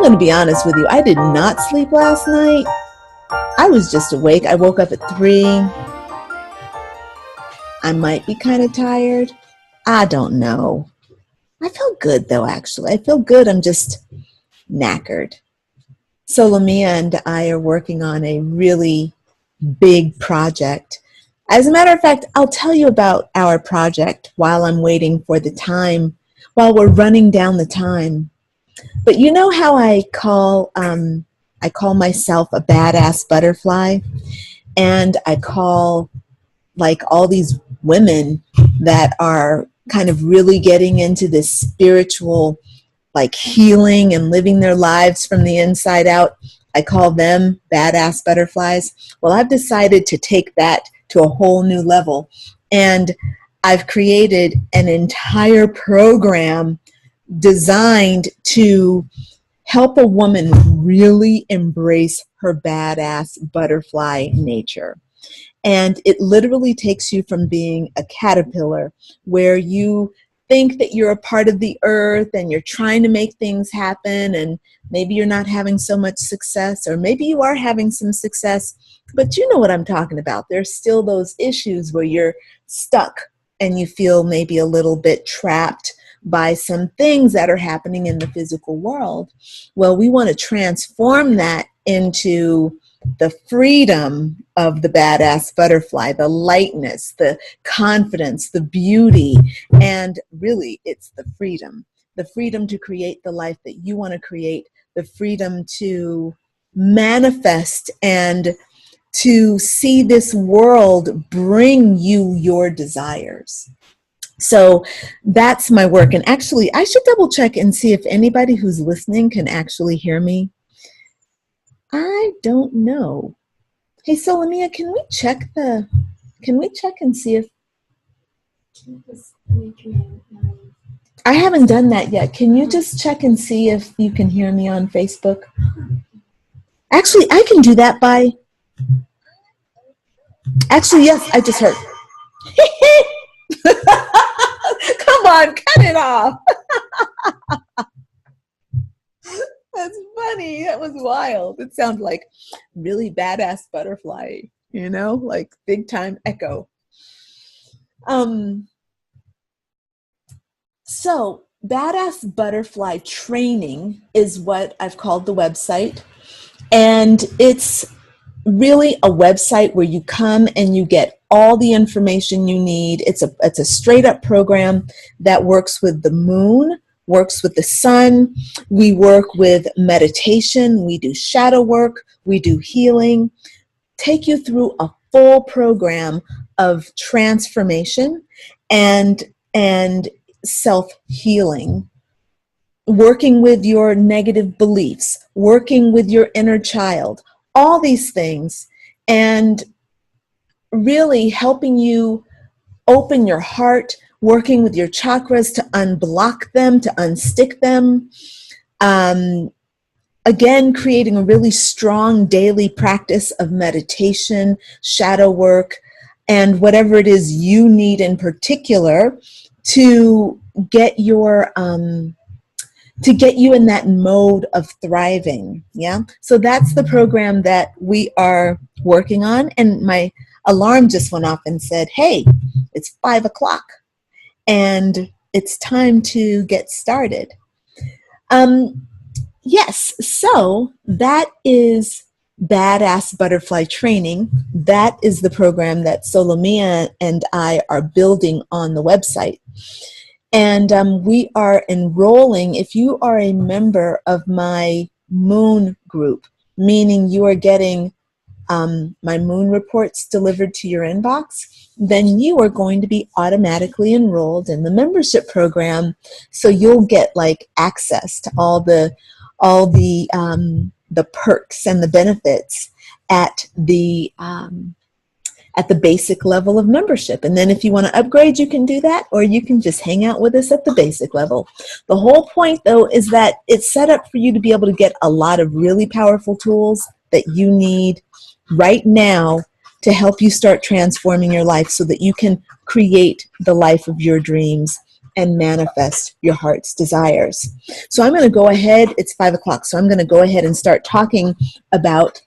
going to be honest with you. I did not sleep last night. I was just awake. I woke up at 3. I might be kind of tired. I don't know. I feel good though, actually. I feel good. I'm just knackered. So Lamia and I are working on a really big project. As a matter of fact, I'll tell you about our project while I'm waiting for the time, while we're running down the time. But you know how I call myself a badass butterfly, and I call like all these women that are kind of really getting into this spiritual like healing and living their lives from the inside out. I call them badass butterflies. Well, I've decided to take that to a whole new level. And I've created an entire program designed to help a woman really embrace her badass butterfly nature. And it literally takes you from being a caterpillar where you think that you're a part of the earth and you're trying to make things happen, and maybe you're not having so much success, or maybe you are having some success, but you know what I'm talking about. There's still those issues where you're stuck and you feel maybe a little bit trapped by some things that are happening in the physical world. Well, we want to transform that into the freedom of the badass butterfly, the lightness, the confidence, the beauty, and really it's the freedom to create the life that you want to create, the freedom to manifest and to see this world bring you your desires. So that's my work. And actually, I should double check and see if anybody who's listening can actually hear me. I don't know. Hey, so Lamia, can we check and see if I haven't done that yet. Can you just check and see if you can hear me on Facebook? Actually, I can do that by yes, I just heard. Come on, cut it off. That's funny. That was wild. It sounded like really badass butterfly, like big time echo. So badass butterfly training is what I've called the website. And it's really a website where you come and you get all the information you need. It's a straight up program that works with the moon, works with the sun. We work with meditation. We do shadow work. We do healing. Take you through a full program of transformation and self-healing, working with your negative beliefs, working with your inner child, all these things, and really helping you open your heart, working with your chakras to unblock them, to unstick them. Again, creating a really strong daily practice of meditation, shadow work, and whatever it is you need in particular to get your to get you in that mode of thriving. Yeah. So that's the program that we are working on. And my alarm just went off and said, hey, it's 5 o'clock and it's time to get started. Yes. So that is Badass Butterfly Training. That is the program that Solomia and I are building on the website. And we are enrolling, if you are a member of my moon group, meaning you are getting my moon reports delivered to your inbox, then you are going to be automatically enrolled in the membership program. So you'll get like access to all the perks and the benefits at the basic level of membership. And then if you want to upgrade, you can do that, or you can just hang out with us at the basic level. The whole point, though, is that it's set up for you to be able to get a lot of really powerful tools that you need right now to help you start transforming your life so that you can create the life of your dreams and manifest your heart's desires. So I'm going to go ahead, it's 5 o'clock, so I'm going to go ahead and start talking about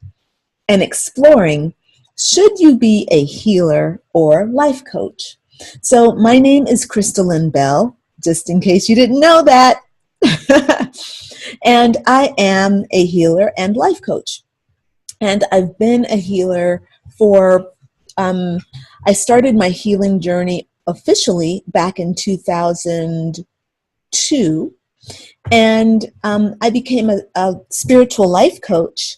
and exploring, should you be a healer or life coach? So my name is Crystalline Bell, just in case you didn't know that. And I am a healer and life coach. And I've been a healer for, I started my healing journey officially back in 2002. And I became a spiritual life coach.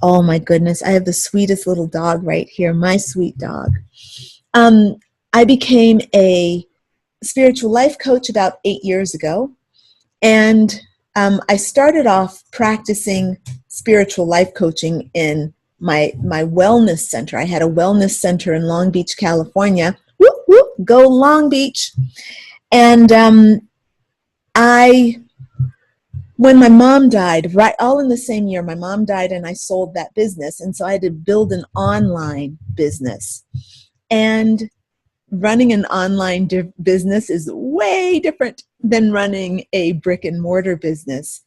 Oh my goodness, I have the sweetest little dog right here, my sweet dog. I became a spiritual life coach about 8 years ago. And I started off practicing spiritual life coaching in my wellness center. I had a wellness center in Long Beach, California. Whoop, whoop, go Long Beach. And when my mom died, right, all in the same year, my mom died and I sold that business. And so I had to build an online business. And running an online business is way different than running a brick and mortar business.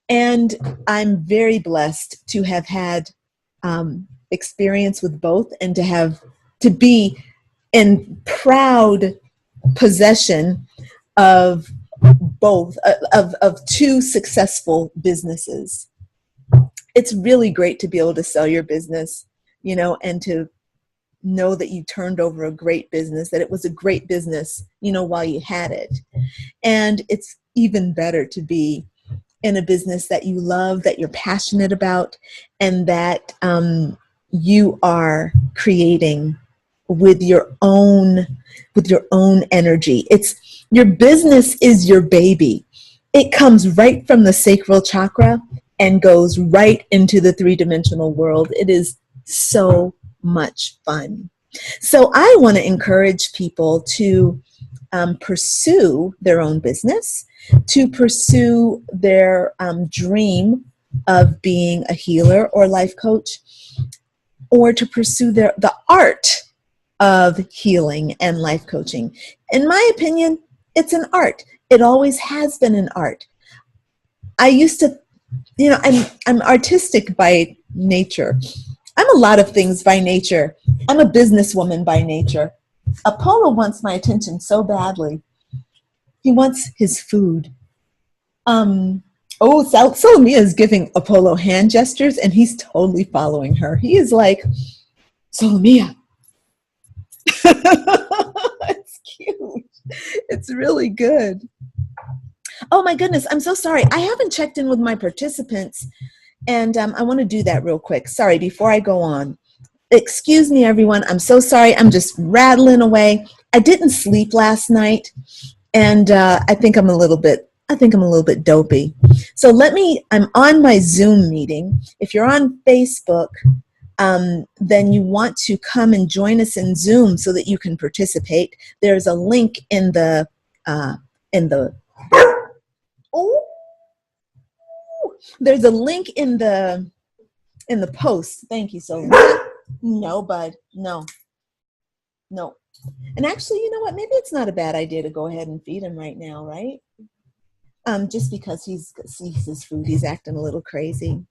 And I'm very blessed to have had experience with both and to be in proud possession of both, of two successful businesses. It's really great to be able to sell your business, and to know that you turned over a great business, that it was a great business, while you had it. And it's even better to be in a business that you love, that you're passionate about, and that you are creating with your own energy. Your business is your baby. It comes right from the sacral chakra and goes right into the three-dimensional world. It is so much fun. So I want to encourage people to pursue their own business, to pursue their dream of being a healer or life coach, or to pursue the art of healing and life coaching. In my opinion, it's an art. It always has been an art. I used to, I'm artistic by nature. I'm a lot of things by nature. I'm a businesswoman by nature. Apollo wants my attention so badly. He wants his food. Solomia is giving Apollo hand gestures, and he's totally following her. He is like, Solomia. It's cute. It's really good. Oh my goodness, I'm so sorry. I haven't checked in with my participants, and I want to do that real quick. Sorry, before I go on. Excuse me, everyone. I'm so sorry. I'm just rattling away. I didn't sleep last night, and I think I'm a little bit dopey. So I'm on my Zoom meeting. If you're on Facebook, then you want to come and join us in Zoom so that you can participate. There's a link in the there's a link in the post. Thank you so much. No, bud. No. And actually, you know what? Maybe it's not a bad idea to go ahead and feed him right now, right? Just because he sees his food, he's acting a little crazy.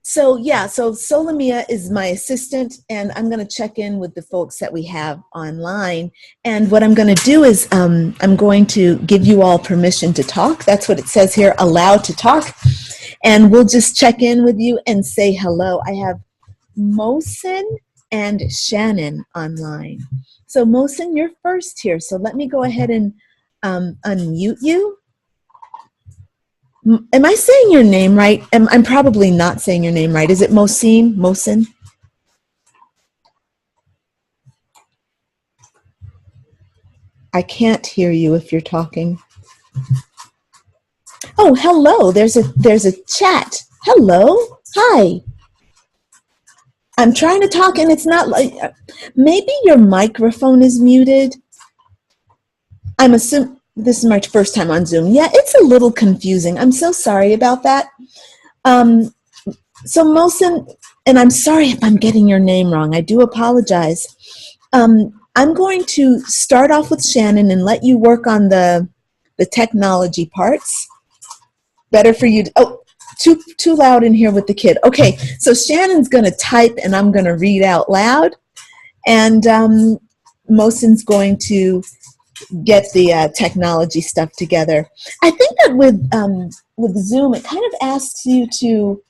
So Solomia is my assistant, and I'm going to check in with the folks that we have online. And what I'm going to do is I'm going to give you all permission to talk. That's what it says here, allowed to talk. And we'll just check in with you and say hello. I have Mosin and Shannon online. So Mosin, you're first here. So let me go ahead and unmute you. Am I saying your name right? I'm probably not saying your name right. Is it Mosin? I can't hear you if you're talking. Oh, hello. There's a chat. Hello. Hi. I'm trying to talk and it's not like, maybe your microphone is muted. I'm assuming this is my first time on Zoom. Yeah, it's a little confusing. I'm so sorry about that. So Mosin, and I'm sorry if I'm getting your name wrong. I do apologize. I'm going to start off with Shannon and let you work on the technology parts. Better for you. Oh, too loud in here with the kid. Okay, so Shannon's going to type and I'm going to read out loud. And Mohsin's going to get the technology stuff together. I think that with Zoom, it kind of asks you to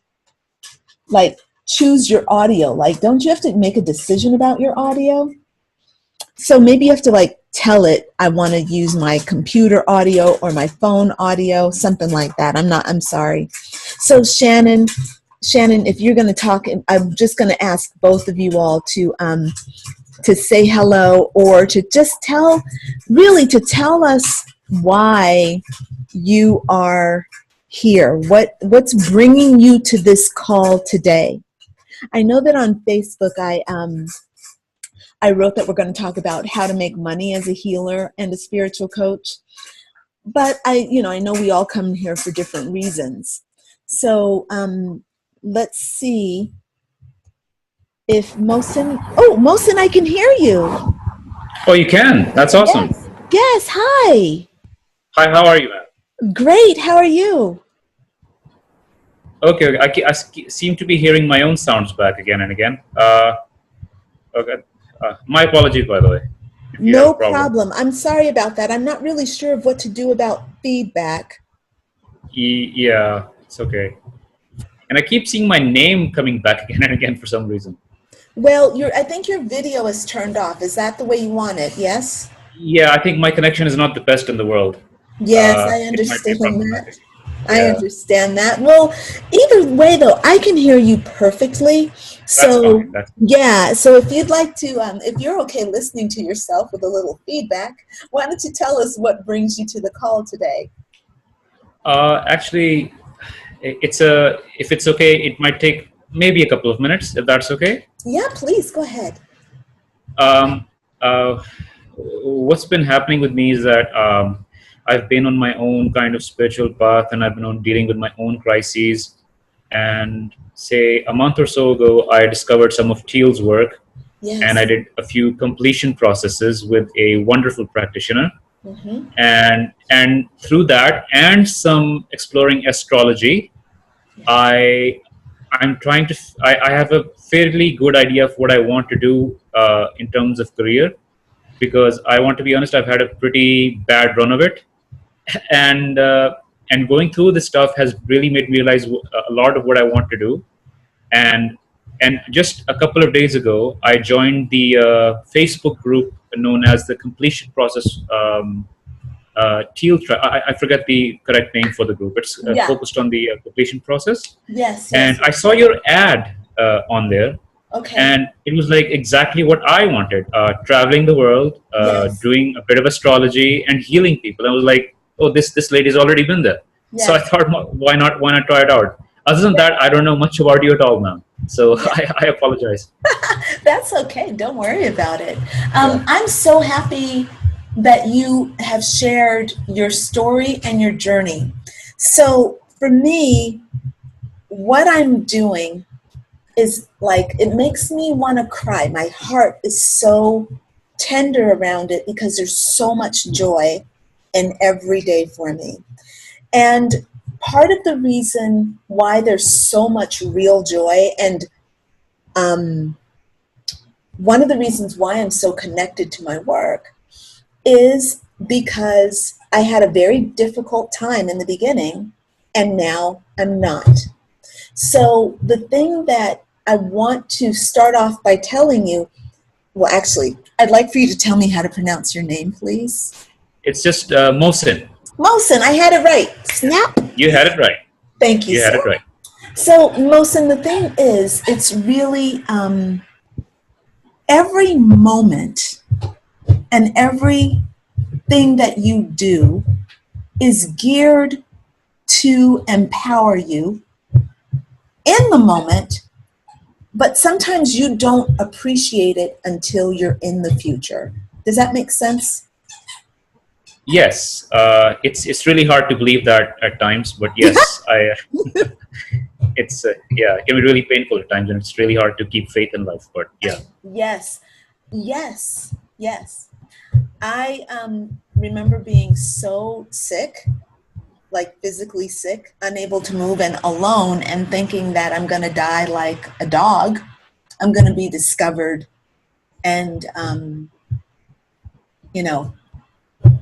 like choose your audio. Like, don't you have to make a decision about your audio? So maybe you have to like tell it, I want to use my computer audio or my phone audio, something like that. I'm sorry. So Shannon, if you're going to talk, I'm just going to ask both of you all to say hello, or to just tell us why you are here. What's bringing you to this call today? I know that on Facebook I wrote that we're going to talk about how to make money as a healer and a spiritual coach. But I know we all come here for different reasons. So let's see if Mohsin. Oh, Mohsin, I can hear you. Oh, you can? That's awesome. Yes. Hi. Hi, how are you, man? Great. How are you? Okay, I seem to be hearing my own sounds back again and again. Okay. My apologies, by the way. No problem. I'm sorry about that. I'm not really sure of what to do about feedback. Yeah, it's okay. And I keep seeing my name coming back again and again for some reason. Well, I think your video is turned off. Is that the way you want it? Yes? Yeah, I think my connection is not the best in the world. Yes, I understand that. Yeah. I understand that. Well, either way, though, I can hear you perfectly. So, That's fine. Yeah. So if you'd like to, if you're okay listening to yourself with a little feedback, why don't you tell us what brings you to the call today? Actually, if it's okay, it might take maybe a couple of minutes, if that's okay. Yeah, please go ahead. What's been happening with me is that I've been on my own kind of spiritual path, and I've been dealing with my own crises. And say a month or so ago, I discovered some of Teal's work, and I did a few completion processes with a wonderful practitioner. Mm-hmm. And through that and some exploring astrology, I'm trying to. I have a fairly good idea of what I want to do in terms of career, because I want to be honest, I've had a pretty bad run of it, and going through this stuff has really made me realize a lot of what I want to do. And just a couple of days ago, I joined the Facebook group known as the Completion Process. I forget the correct name for the group. It's focused on the completion process. Yes. And I saw your ad on there. Okay. And it was like exactly what I wanted. Traveling the world, doing a bit of astrology and healing people. I was like, oh, this lady's already been there. Yes. So I thought, why not try it out? Other than that, I don't know much about you at all, ma'am. So I apologize. That's okay. Don't worry about it. I'm so happy that you have shared your story and your journey. So for me, what I'm doing is like, it makes me want to cry. My heart is so tender around it because there's so much joy in every day for me. And part of the reason why there's so much real joy, and one of the reasons why I'm so connected to my work, is because I had a very difficult time in the beginning, and now I'm not. So the thing that I want to start off by telling you, well, actually, I'd like for you to tell me how to pronounce your name, please. It's just Mohsin. Mohsin, I had it right. Snap. You had it right. Thank you. You had it right. So, Mohsin, the thing is, it's really every moment and everything that you do is geared to empower you in the moment, but sometimes you don't appreciate it until you're in the future. Does that make sense? Yes, it's really hard to believe that at times, but yes, it can be really painful at times, and it's really hard to keep faith in life. But yeah. Yes. Yes. I remember being so sick, like physically sick, unable to move and alone, and thinking that I'm going to die like a dog. I'm going to be discovered and, you know,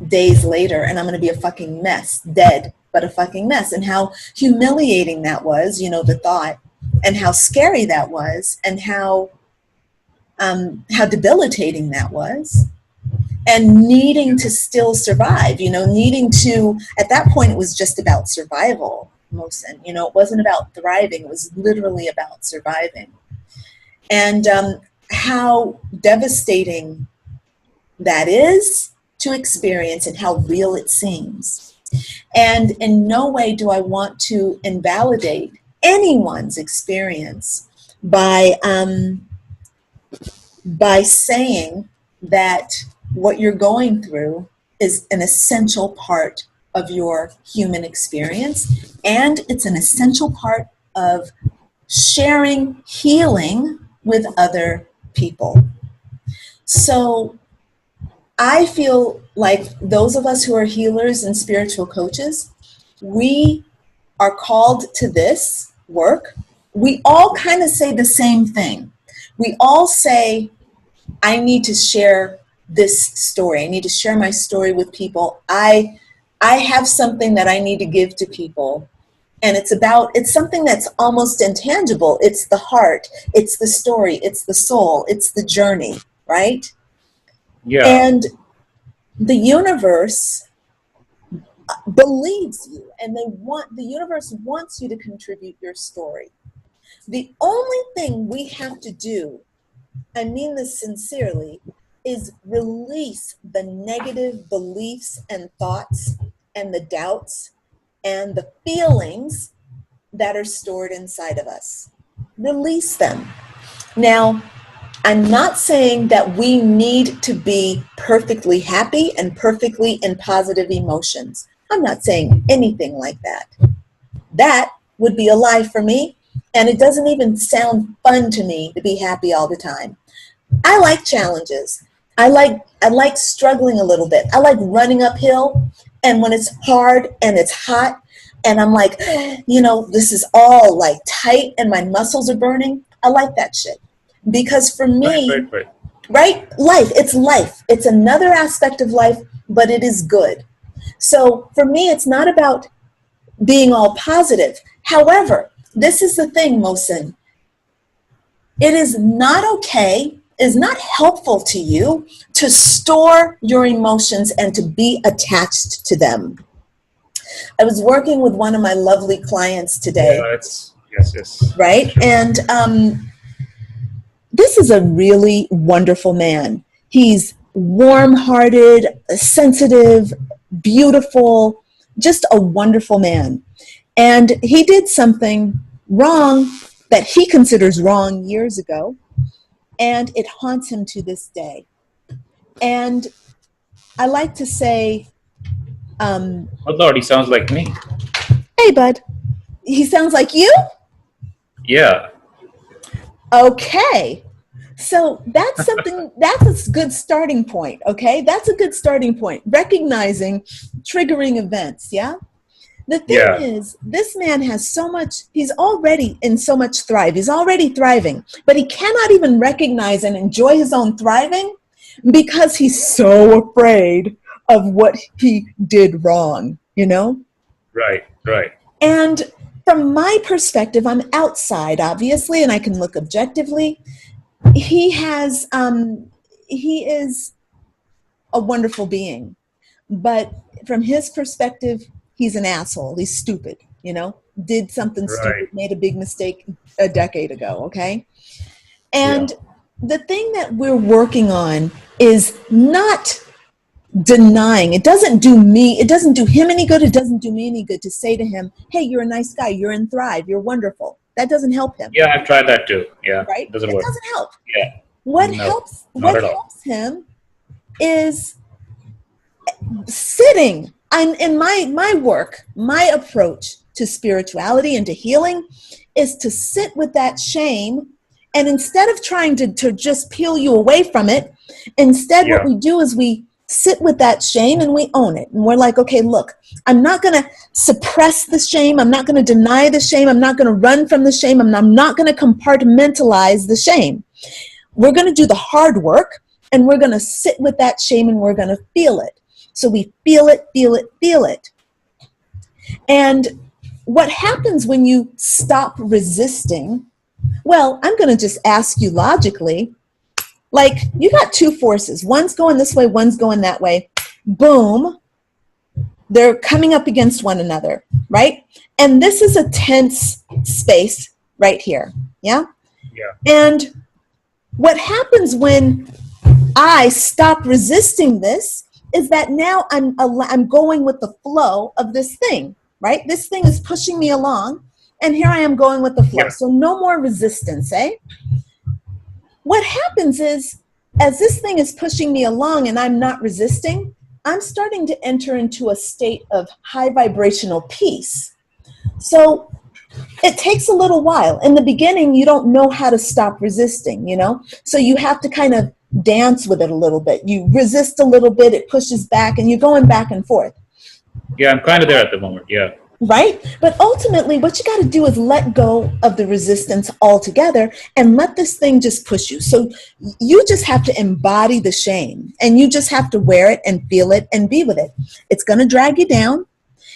days later, and I'm going to be a fucking mess, dead, but a fucking mess. And how humiliating that was, you know, the thought, and how scary that was, and how debilitating that was, and needing to still survive, you know, needing to, at that point, it was just about survival, Mohsen. You know, it wasn't about thriving, it was literally about surviving. And how devastating that is to experience and how real it seems. And in no way do I want to invalidate anyone's experience by saying that what you're going through is an essential part of your human experience, and it's an essential part of sharing healing with other people. So I feel like those of us who are healers and spiritual coaches, we are called to this work. We all kind of say the same thing. We all say, I need to share this story. I need to share my story with people. I have something that I need to give to people. And it's something that's almost intangible. It's the heart, it's the story, it's the soul, it's the journey, right? Yeah. And the universe believes you, and the universe wants you to contribute your story. The only thing we have to do, I mean this sincerely, is release the negative beliefs and thoughts and the doubts and the feelings that are stored inside of us. Release them. Now, I'm not saying that we need to be perfectly happy and perfectly in positive emotions. I'm not saying anything like that. That would be a lie for me, and it doesn't even sound fun to me to be happy all the time. I like challenges. I like struggling a little bit. I like running uphill, and when it's hard and it's hot and I'm like, you know, this is all like tight and my muscles are burning. I like that shit. Because for Right, me, right, right. right? Life. It's another aspect of life, but it is good. So for me, it's not about being all positive. However, this is the thing, Mohsen. It is not okay, is not helpful to you to store your emotions and to be attached to them. I was working with one of my lovely clients today, Yeah, it's yes, yes. right? Sure. And this is a really wonderful man. He's warm-hearted, sensitive, beautiful, just a wonderful man. And he did something wrong that he considers wrong years ago, and it haunts him to this day. And I like to say, Oh Lord, he sounds like me. hey, bud, he sounds like you? Yeah. Okay. So that's a good starting point, okay? That's a good starting point. Recognizing triggering events, yeah? The thing Yeah. is, this man has so much, he's already in so much thrive. He's already thriving, but he cannot even recognize and enjoy his own thriving because he's so afraid of what he did wrong, you know? Right, right. And from my perspective, I'm outside, obviously, and I can look objectively. He has, he is a wonderful being, but from his perspective, he's an asshole. He's stupid, you know, did something Right. stupid, made a big mistake a decade ago, okay? Yeah. And the thing that we're working on is not denying. It doesn't do him any good, it doesn't do me any good to say to him, hey, you're a nice guy, you're in Thrive, you're wonderful. That doesn't help him, Yeah, I've tried that too. Yeah. right? Doesn't It work. doesn't help. Yeah. What No, helps not what at all. helps him is sitting. I'm in my work, my approach to spirituality and to healing is to sit with that shame, and instead of trying to just peel you away from it, Instead, what Yeah. we do is we sit with that shame and we own it. And we're like, okay, look, I'm not going to suppress the shame. I'm not going to deny the shame. I'm not going to run from the shame. I'm not going to compartmentalize the shame. We're going to do the hard work, and we're going to sit with that shame, and we're going to feel it. So we feel it, feel it, feel it. And what happens when you stop resisting? Well, I'm going to just ask you logically, like, you got two forces. One's going this way, one's going that way. Boom. They're coming up against one another, right? And this is a tense space right here. Yeah? Yeah. And what happens when I stop resisting this is that now I'm going with the flow of this thing, right? This thing is pushing me along, and here I am going with the flow. Yeah. So no more resistance, eh? What happens is, as this thing is pushing me along and I'm not resisting, I'm starting to enter into a state of high vibrational peace. So it takes a little while. In the beginning, you don't know how to stop resisting, you know? So you have to kind of dance with it a little bit. You resist a little bit, it pushes back, and you're going back and forth. Yeah, I'm kind of there at the moment. Yeah. Right? But ultimately, what you got to do is let go of the resistance altogether and let this thing just push you. So you just have to embody the shame, and you just have to wear it and feel it and be with it. It's going to drag you down.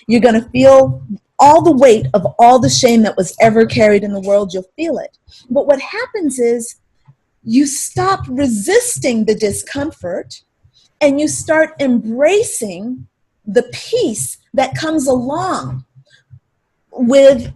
You're going to feel all the weight of all the shame that was ever carried in the world. You'll feel it. But what happens is you stop resisting the discomfort, and you start embracing the peace that comes along with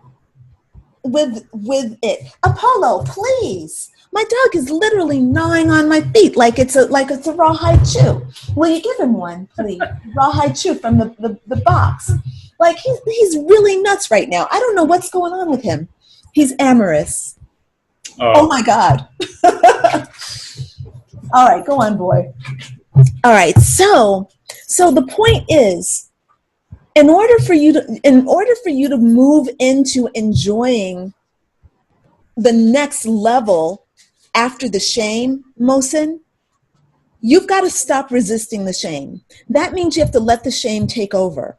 it. Apollo, please. My dog is literally gnawing on my feet like it's a rawhide chew. Will you give him one, please? Rawhide chew from the box. Like he's really nuts right now. I don't know what's going on with him. He's amorous. Oh my God. All right, go on, boy. All right, so the point is, in order for you to move into enjoying the next level after the shame, Mohsin, you've got to stop resisting the shame. That means you have to let the shame take over.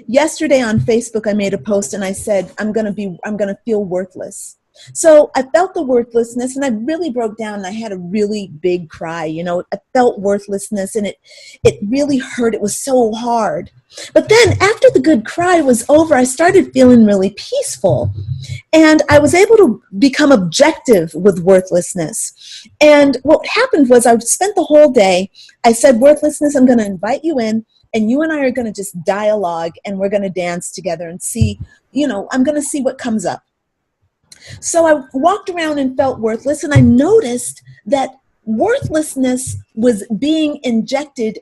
Yesterday on Facebook, I made a post and I said, I'm going to feel worthless. So I felt the worthlessness, and I really broke down, and I had a really big cry. You know, I felt worthlessness, and it really hurt. It was so hard. But then after the good cry was over, I started feeling really peaceful. And I was able to become objective with worthlessness. And what happened was I spent the whole day, I said, worthlessness, I'm going to invite you in, and you and I are going to just dialogue, and we're going to dance together and see, I'm going to see what comes up. So I walked around and felt worthless, and I noticed that worthlessness was being injected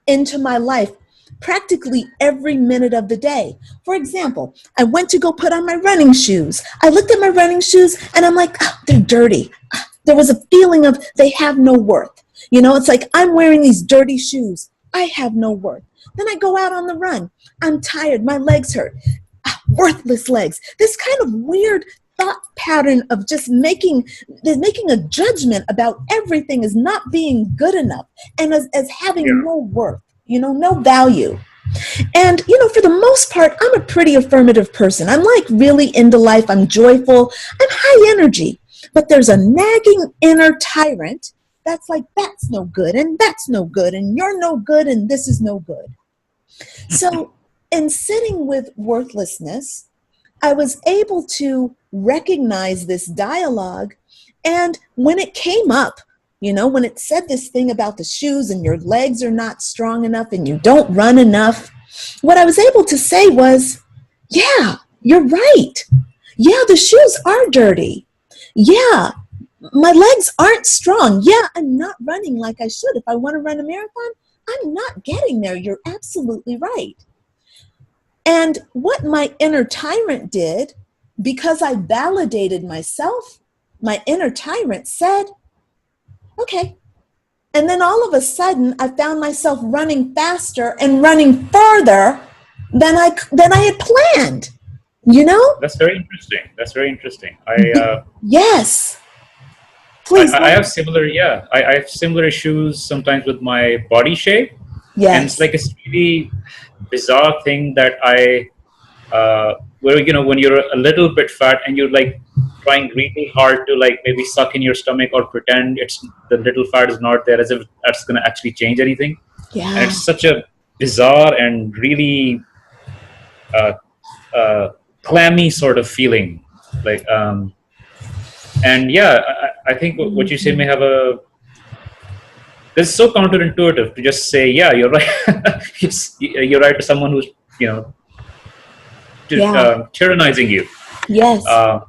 into my life practically every minute of the day. For example, I went to go put on my running shoes. I looked at my running shoes, and I'm like, they're dirty. There was a feeling of they have no worth. It's like I'm wearing these dirty shoes. I have no worth. Then I go out on the run. I'm tired. My legs hurt. Worthless legs. This kind of weird thought pattern of just making a judgment about everything as not being good enough and as having no worth, no value. And, for the most part, I'm a pretty affirmative person. I'm like really into life. I'm joyful. I'm high energy. But there's a nagging inner tyrant that's like, that's no good, and that's no good, and you're no good, and this is no good. So in sitting with worthlessness, I was able to recognize this dialogue. And when it came up, when it said this thing about the shoes and your legs are not strong enough and you don't run enough, what I was able to say was, yeah, you're right. Yeah, the shoes are dirty. Yeah, my legs aren't strong. Yeah, I'm not running like I should. If I want to run a marathon, I'm not getting there. You're absolutely right. And what my inner tyrant did, because I validated myself, my inner tyrant said, okay. And then all of a sudden, I found myself running faster and running further than I had planned, That's very interesting. Yes. Please I go have ahead. similar, yeah, I have similar issues sometimes with my body shape, and it's Yes. like a really bizarre thing that where when you're a little bit fat and you're like trying really hard to like maybe suck in your stomach or pretend it's the little fat is not there, as if that's going to actually change anything, and Yeah. it's such a bizarre and really uh, uh, clammy sort of feeling, like and yeah, I think what you say may Mhm. have a it's so counterintuitive to just say, yeah, you're right. You're right to someone who's you know Yeah. tyrannizing you. Yes. Uh,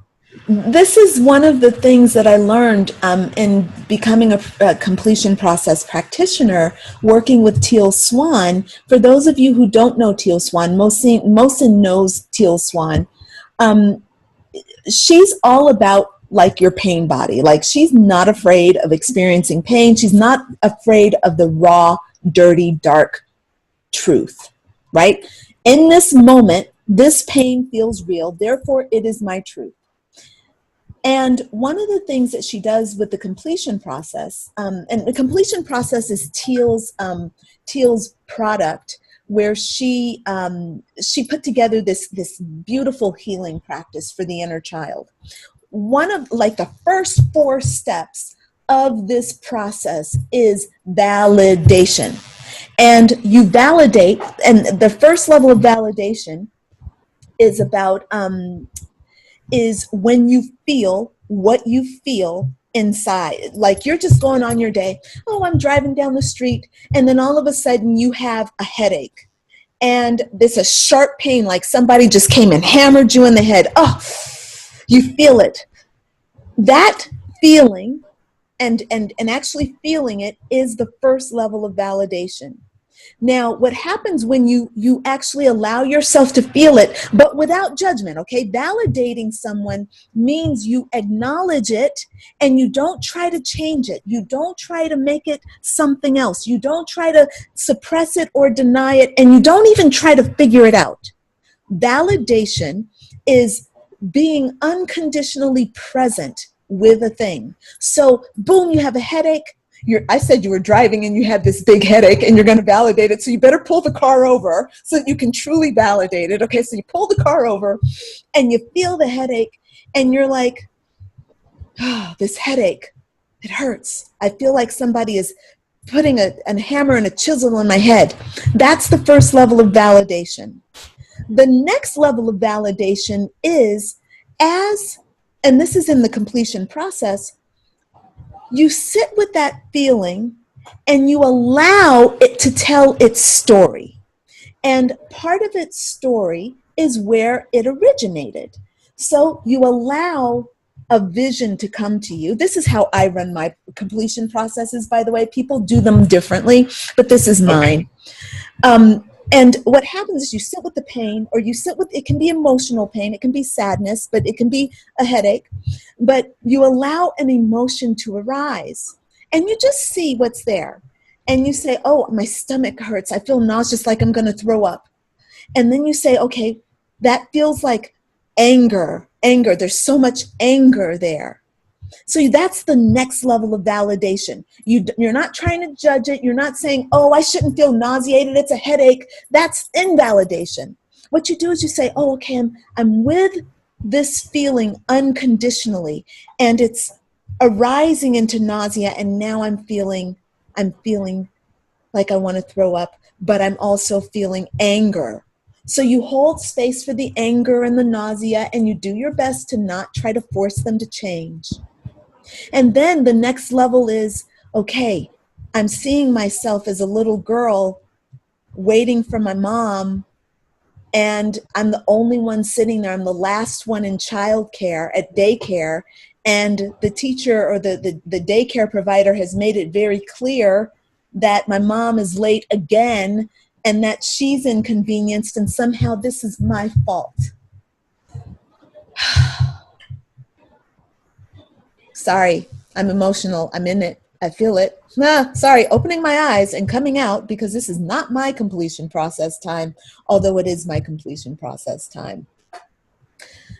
This is one of the things that I learned in becoming a completion process practitioner, working with Teal Swan. For those of you who don't know Teal Swan, Mosin knows Teal Swan. Um, she's all about like your pain body. Like she's not afraid of experiencing pain. She's not afraid of the raw, dirty, dark truth, right? In this moment, this pain feels real. Therefore, it is my truth. And one of the things that she does with the completion process, and the completion process is Teal's product, where she put together this beautiful healing practice for the inner child. One of like the first four steps of this process is validation, and you validate, and the first level of validation is about is when you feel what you feel inside. Like you're just going on your day. Oh, I'm driving down the street, and then all of a sudden you have a headache. And there's a sharp pain, like somebody just came and hammered you in the head. Oh, you feel it. That feeling and actually feeling it is the first level of validation. Now, what happens when you actually allow yourself to feel it, but without judgment, okay? Validating someone means you acknowledge it and you don't try to change it. You don't try to make it something else. You don't try to suppress it or deny it, and you don't even try to figure it out. Validation is being unconditionally present with a thing. So, boom, you have a headache. I said you were driving and you had this big headache and you're going to validate it. So you better pull the car over so that you can truly validate it. Okay, so you pull the car over and you feel the headache and you're like, oh, this headache, it hurts. I feel like somebody is putting a hammer and a chisel on my head. That's the first level of validation. The next level of validation is and this is in the completion process, you sit with that feeling and you allow it to tell its story. And part of its story is where it originated. So you allow a vision to come to you. This is how I run my completion processes, by the way. People do them differently, but this is okay. mine. And what happens is you sit with the pain, or you sit with, it can be emotional pain, it can be sadness, but it can be a headache, but you allow an emotion to arise and you just see what's there. And you say, oh, my stomach hurts. I feel nauseous, like I'm going to throw up. And then you say, okay, that feels like anger. There's so much anger there. So that's the next level of validation. You're not trying to judge it. You're not saying, oh, I shouldn't feel nauseated. It's a headache. That's invalidation. What you do is you say, oh, okay, I'm with this feeling unconditionally, and it's arising into nausea, and now I'm feeling like I want to throw up, but I'm also feeling anger. So you hold space for the anger and the nausea, and you do your best to not try to force them to change. And then the next level is, okay, I'm seeing myself as a little girl waiting for my mom, and I'm the only one sitting there. I'm the last one in childcare at daycare. And the teacher or the daycare provider has made it very clear that my mom is late again and that she's inconvenienced, and somehow this is my fault. Sorry, I'm emotional. I'm in it. I feel it. Sorry, opening my eyes and coming out, because this is not my completion process time, although it is my completion process time.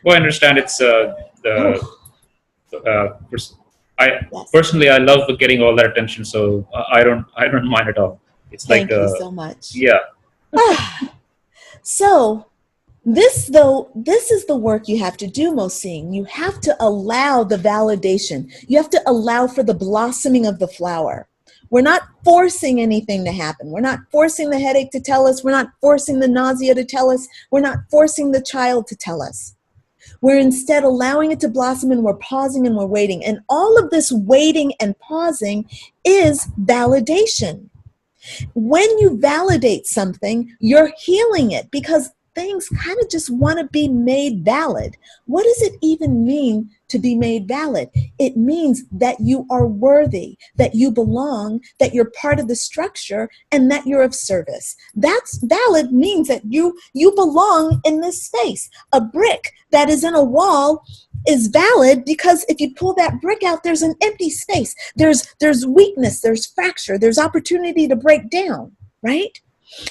Well, I understand it's the Oh, uh, pers- I Yes. personally I love getting all that attention, so I don't mind at all. It's like Thank you so much. yeah, So this is the work you have to do, Mohsin. You have to allow the validation. You have to allow for the blossoming of the flower. We're not forcing anything to happen. We're not forcing the headache to tell us. We're not forcing the nausea to tell us. We're not forcing the child to tell us. We're instead allowing it to blossom, and we're pausing and we're waiting. And all of this waiting and pausing is validation. When you validate something, you're healing it, because things kind of just want to be made valid. What does it even mean to be made valid? It means that you are worthy, that you belong, that you're part of the structure, and that you're of service. That's valid, means that you belong in this space. A brick that is in a wall is valid because if you pull that brick out, there's an empty space. There's weakness, there's fracture, there's opportunity to break down, right?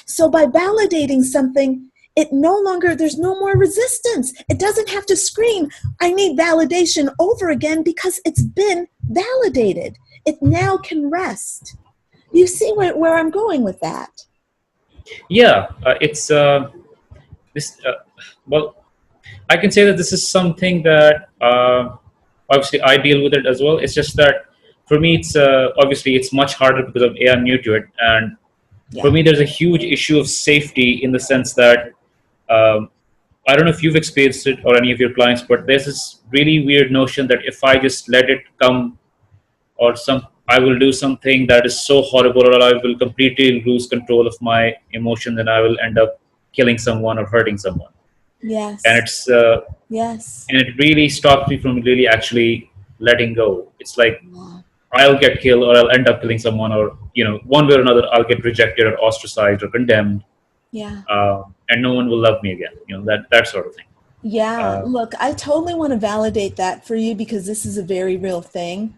So by validating something, there's no more resistance. It doesn't have to scream, I need validation over again, because it's been validated. It now can rest. You see where I'm going with that? yeah. It's this. Well, I can say that this is something that obviously I deal with it as well. It's just that for me, it's obviously it's much harder because I'm new to it, and for Yeah. me, there's a huge issue of safety in the sense that um, I don't know if you've experienced it or any of your clients, but there's this really weird notion that if I just let it come, or I will do something that is so horrible, or I will completely lose control of my emotions, and I will end up killing someone or hurting someone. And Yes. it's Yes. and it really stops me from really actually letting go. It's like Yeah. I'll get killed, or I'll end up killing someone, or one way or another, I'll get rejected or ostracized or condemned, Yeah. and no one will love me again. That sort of thing. Yeah, Uh, look, I totally want to validate that for you, because this is a very real thing,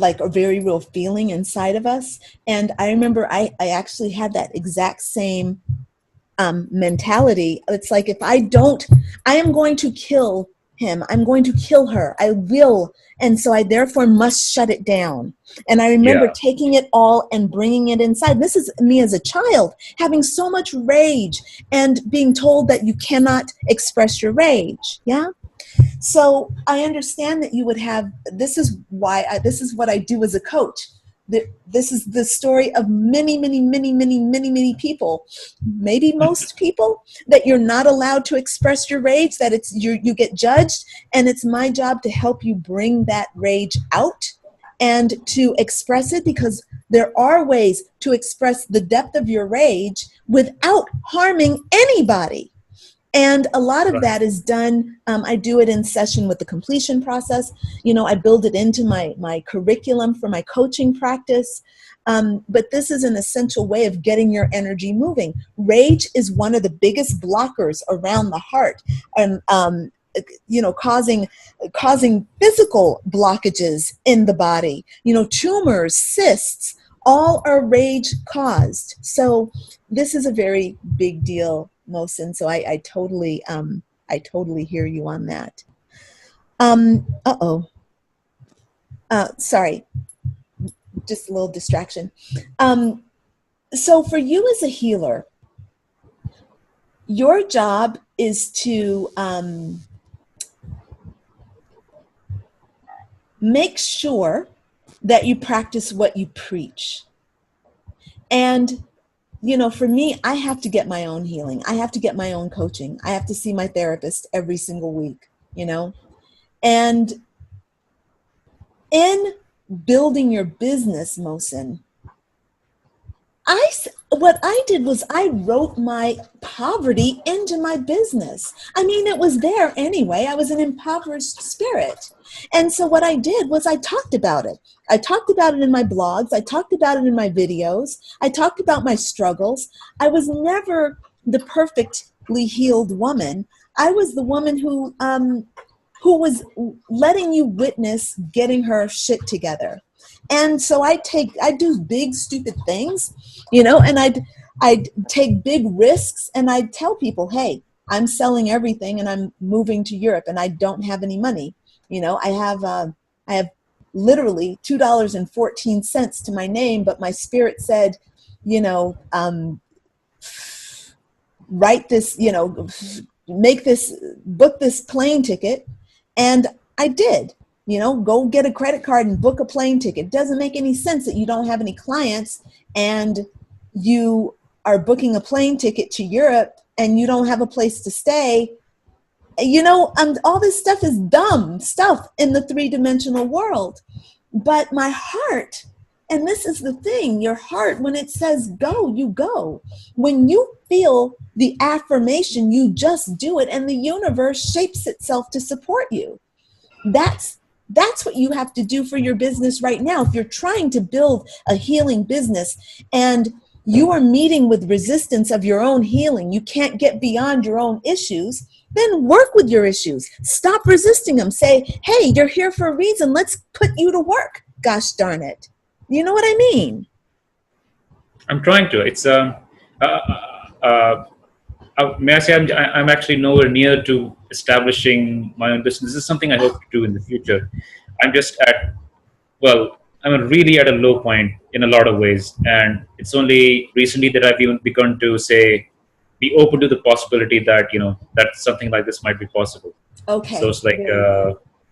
like a very real feeling inside of us. And I remember I actually had that exact same mentality. It's like, if I don't, I am going to kill him. I'm going to kill her. I will. And so I therefore must shut it down. And I remember yeah, taking it all and bringing it inside. This is me as a child, having so much rage and being told that you cannot express your rage. Yeah. So I understand that you would have, this is what I do as a coach. This is the story of many, many, many, many, many, many people, maybe most people, that you're not allowed to express your rage, that you get judged. And it's my job to help you bring that rage out and to express it, because there are ways to express the depth of your rage without harming anybody. And a lot of right, that is done, I do it in session with the completion process. I build it into my curriculum for my coaching practice. But this is an essential way of getting your energy moving. Rage is one of the biggest blockers around the heart, and causing physical blockages in the body. Tumors, cysts, all are rage caused. So this is a very big deal, Mohsin. So I totally hear you on that. Sorry, just a little distraction. Um, so for you as a healer, your job is to make sure that you practice what you preach. And for me, I have to get my own healing. I have to get my own coaching. I have to see my therapist every single week. And in building your business, Mohsin, what I did was I wrote my poverty into my business. I mean, it was there anyway. I was an impoverished spirit. And so what I did was I talked about it. I talked about it in my blogs. I talked about it in my videos. I talked about my struggles. I was never the perfectly healed woman. I was the woman who was letting you witness getting her shit together. And so I do big stupid things, and I'd take big risks, and I'd tell people, hey, I'm selling everything and I'm moving to Europe and I don't have any money. I have literally $2.14 to my name, but my spirit said, you know, write this, you know, book this plane ticket. And I did, you know, go get a credit card and book a plane ticket. It doesn't make any sense that you don't have any clients and you are booking a plane ticket to Europe and you don't have a place to stay. You know, all this stuff is dumb stuff in the three-dimensional world. But my heart, and this is the thing, your heart, when it says go, you go. When you feel the affirmation, you just do it, and the universe shapes itself to support you. That's what you have to do for your business right now. If you're trying to build a healing business and you are meeting with resistance of your own healing, you can't get beyond your own issues, then work with your issues. Stop resisting them. Say, hey, you're here for a reason. Let's put you to work. Gosh darn it. You know what I mean? I'm trying to. It's may I say I'm actually nowhere near to establishing my own business. This is something I hope to do in the future. I'm just I'm really at a low point in a lot of ways, and it's only recently that I've even begun to be open to the possibility that that something like this might be possible. Okay. So it's like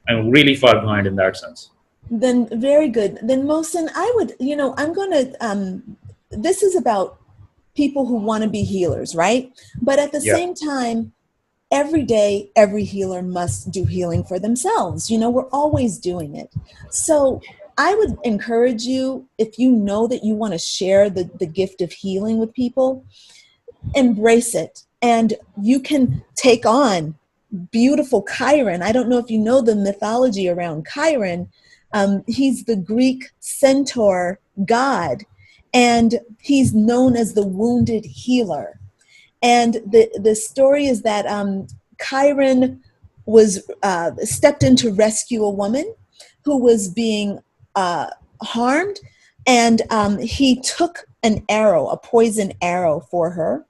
I'm really far behind in that sense. Then very good. Then Mohsen, I would, I'm going to, this is about people who want to be healers, right? But at the same time, every day, every healer must do healing for themselves. We're always doing it. So I would encourage you, if you know that you want to share the gift of healing with people, embrace it. And you can take on beautiful Chiron. I don't know if you know the mythology around Chiron. He's the Greek centaur god, and he's known as the wounded healer. And the story is that Chiron was stepped in to rescue a woman who was being harmed, and he took an arrow, a poison arrow for her.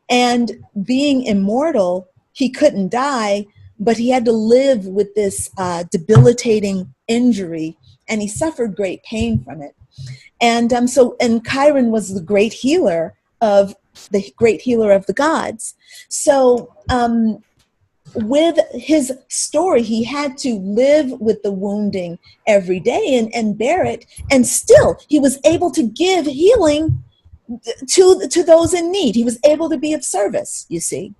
And being immortal, he couldn't die, but he had to live with this debilitating injury, and he suffered great pain from it. And Chiron was the great healer of the gods. So with his story, he had to live with the wounding every day and bear it, and still he was able to give healing to those in need. He was able to be of service, you see.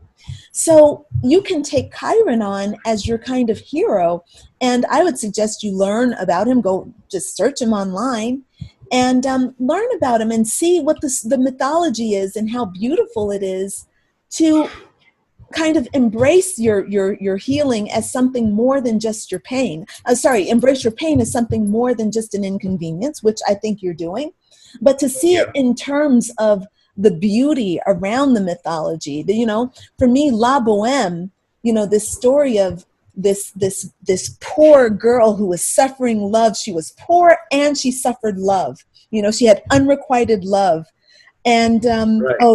So you can take Chiron on as your kind of hero, and I would suggest you learn about him. Go just search him online and learn about him and see what the mythology is and how beautiful it is to kind of embrace your healing as something more than just your pain. Embrace your pain as something more than just an inconvenience, which I think you're doing, but to see it in terms of the beauty around the mythology. For me, La Boheme, this story of this poor girl who was suffering love. She was poor and she suffered love. She had unrequited love. And,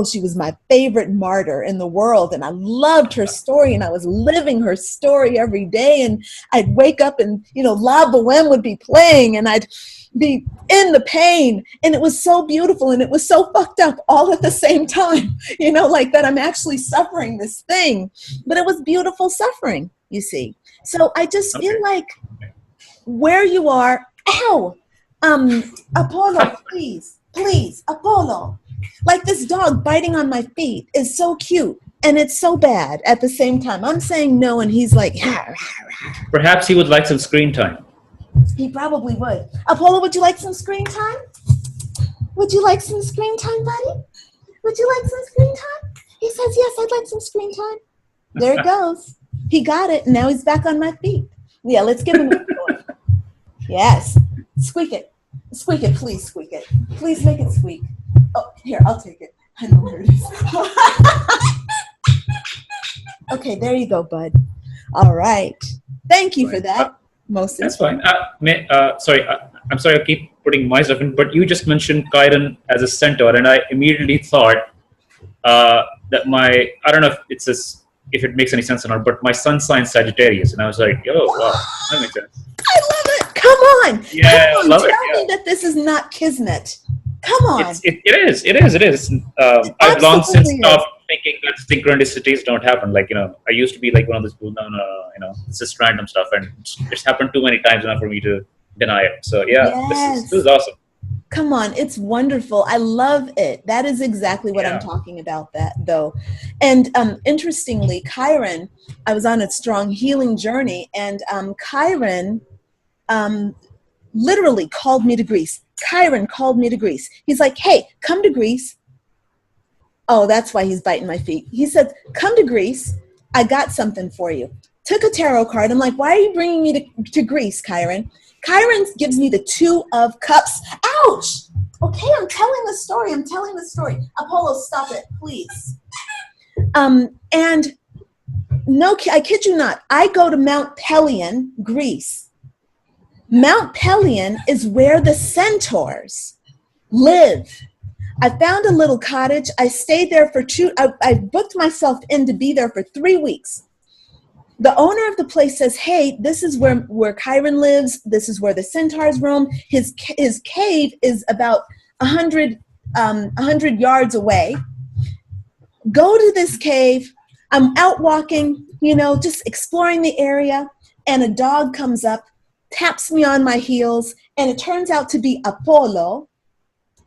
she was my favorite martyr in the world. And I loved her story, and I was living her story every day. And I'd wake up and, La Boheme would be playing, and I'd be in the pain. And it was so beautiful, and it was so fucked up all at the same time, like that I'm actually suffering this thing. But it was beautiful suffering, you see. So I just feel like where you are, Apollo, please, Apollo. Like this dog biting on my feet is so cute, and it's so bad at the same time. I'm saying no, and he's like, perhaps he would like some screen time. He probably would. Apollo, would you like some screen time? Would you like some screen time, buddy? Would you like some screen time? He says, yes, I'd like some screen time. There it goes. He got it. Now he's back on my feet. Yeah, let's give him a toy. Yes. Squeak it. Squeak it, please squeak it. Please make it squeak. Oh, here, I'll take it. I know where it is. Okay, there you go, bud. All right. Thank you for that, Mohsen. That's fine. I'm sorry I keep putting myself in, but you just mentioned Chiron as a centaur, and I immediately thought that I don't know if it makes any sense or not, but my sun sign Sagittarius, and I was like, oh, wow, that makes sense. I love it. Come on. Come Yeah, on. love it. Tell Yeah. me that this is not kismet. Come on. It is. It I've long since absolutely is. stopped thinking that synchronicities don't happen. Like, I used to be like one of those people. No, no, no, no, it's just random stuff, and it's happened too many times now for me to deny it. So yeah, this is Yes. awesome. Come on, it's wonderful. I love it. That is exactly what I'm Yeah. talking about, that though. And interestingly, Chiron, I was on a strong healing journey, and Chiron um, literally called me to Greece. Chiron called me to Greece. He's like, hey, come to Greece. Oh, that's why he's biting my feet. He said, come to Greece. I got something for you. Took a tarot card. I'm like, why are you bringing me to Greece, Chiron? Chiron gives me the Two of Cups. Ouch! Okay, I'm telling the story. Apollo, stop it, please. And no, I kid you not. I go to Mount Pelion, Greece. Mount Pelion is where the centaurs live. I found a little cottage. I stayed there for I booked myself in to be there for 3 weeks. The owner of the place says, hey, this is where Chiron lives. This is where the centaurs roam. His cave is about 100 yards away. Go to this cave. I'm out walking, just exploring the area, and a dog comes up, taps me on my heels, and it turns out to be Apollo.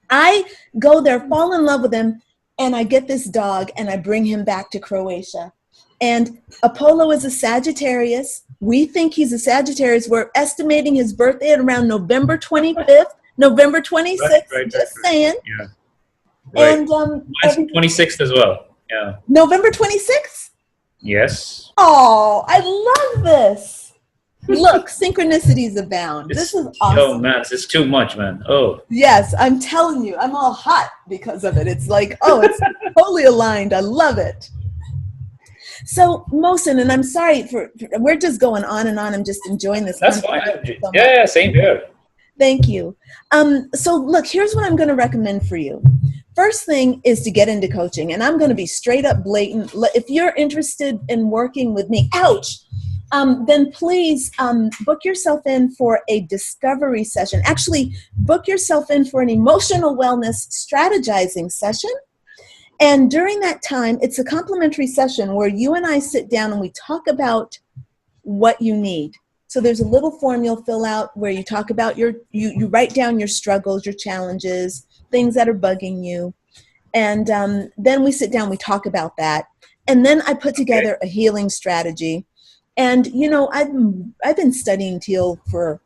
I go there, fall in love with him, and I get this dog, and I bring him back to Croatia. And Apollo is a Sagittarius. We think he's a Sagittarius. We're estimating his birthday at around November 25th, November 26th, Right. just saying. Yeah. Right. And Mine's 26th as well. Yeah. November 26th? Yes. Oh, I love this. Look, synchronicities abound. This is awesome. Oh man, it's too much, man. Oh. Yes, I'm telling you, I'm all hot because of it. It's like, it's totally aligned. I love it. So, Mohsen, and I'm sorry we're just going on and on. I'm just enjoying this. That's fine. So Yeah, same here. Thank you. So look, here's what I'm going to recommend for you. First thing is to get into coaching, and I'm going to be straight up blatant. If you're interested in working with me, then please book yourself in for a discovery session. Actually, book yourself in for an emotional wellness strategizing session. And during that time, it's a complimentary session where you and I sit down and we talk about what you need. So there's a little form you'll fill out where you talk about you write down your struggles, your challenges, things that are bugging you. And then we sit down, we talk about that. And then I put together a healing strategy. And, I've been studying Teal for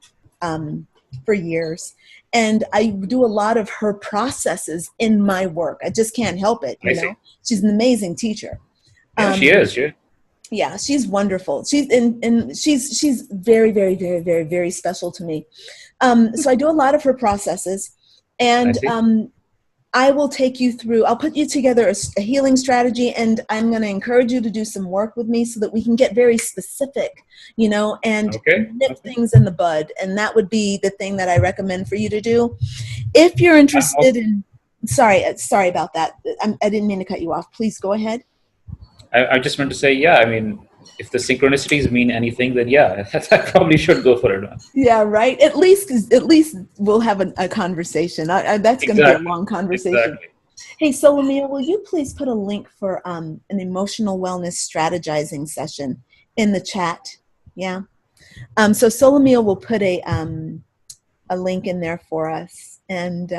years. And I do a lot of her processes in my work. I just can't help it. She's an amazing teacher. Yeah, she is. Yeah, she's wonderful. She's very, very, very, very, very special to me. So I do a lot of her processes, and I will take you through. I'll put you together a healing strategy, and I'm going to encourage you to do some work with me so that we can get very specific, and nip things in the bud. And that would be the thing that I recommend for you to do. If you're interested in, sorry about that. I didn't mean to cut you off. Please go ahead. I just meant to say, if the synchronicities mean anything, then I probably should go for it. Yeah, right. At least we'll have a conversation. That's going to be a long conversation. Exactly. Hey, Solomia, will you please put a link for an emotional wellness strategizing session in the chat? Yeah. So Solomia will put a link in there for us, and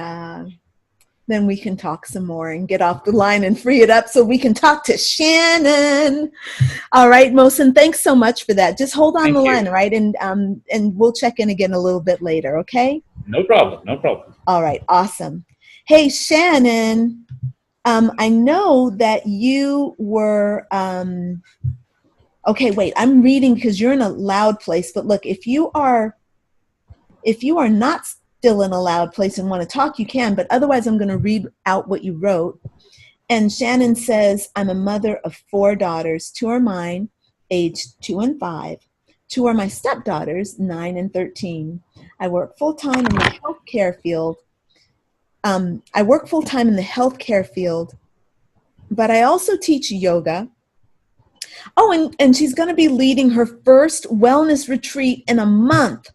then we can talk some more and get off the line and free it up so we can talk to Shannon. All right, Mohsen, thanks so much for that. Just hold on the line, right? And we'll check in again a little bit later, okay? No problem. All right, awesome. Hey, Shannon, I know that you were, okay, wait, I'm reading because you're in a loud place, but look, if you are not still in a loud place and want to talk, you can, but otherwise I'm going to read out what you wrote. And Shannon says, I'm a mother of 4 daughters. 2 are mine, aged 2 and 5. 2 are my stepdaughters, 9 and 13. I work full-time in the healthcare field. But I also teach yoga. Oh, and she's going to be leading her first wellness retreat in a month.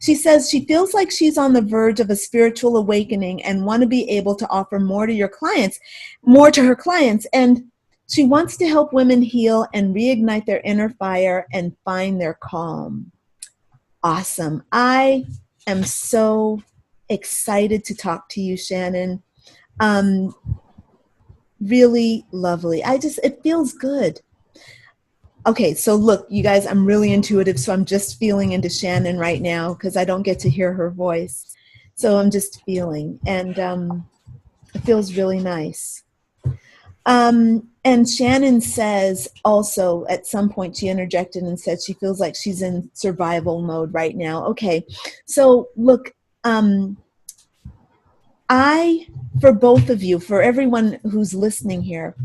She says she feels like she's on the verge of a spiritual awakening and want to be able to offer more to her clients. And she wants to help women heal and reignite their inner fire and find their calm. Awesome. I am so excited to talk to you, Shannon. Really lovely. It feels good. Okay, so look, you guys, I'm really intuitive, so I'm just feeling into Shannon right now because I don't get to hear her voice. So I'm just feeling, and it feels really nice. And Shannon says also at some point she interjected and said she feels like she's in survival mode right now. Okay, so look, for both of you, for everyone who's listening here,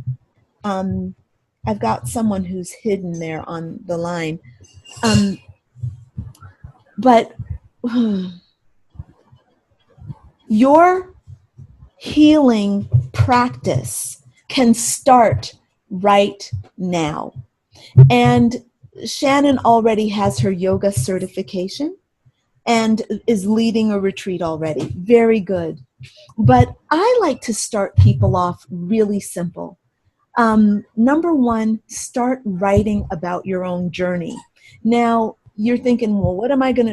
I've got someone who's hidden there on the line. But your healing practice can start right now. And Shannon already has her yoga certification and is leading a retreat already. Very good. But I like to start people off really simple. Number one, start writing about your own journey. Now, you're thinking, well,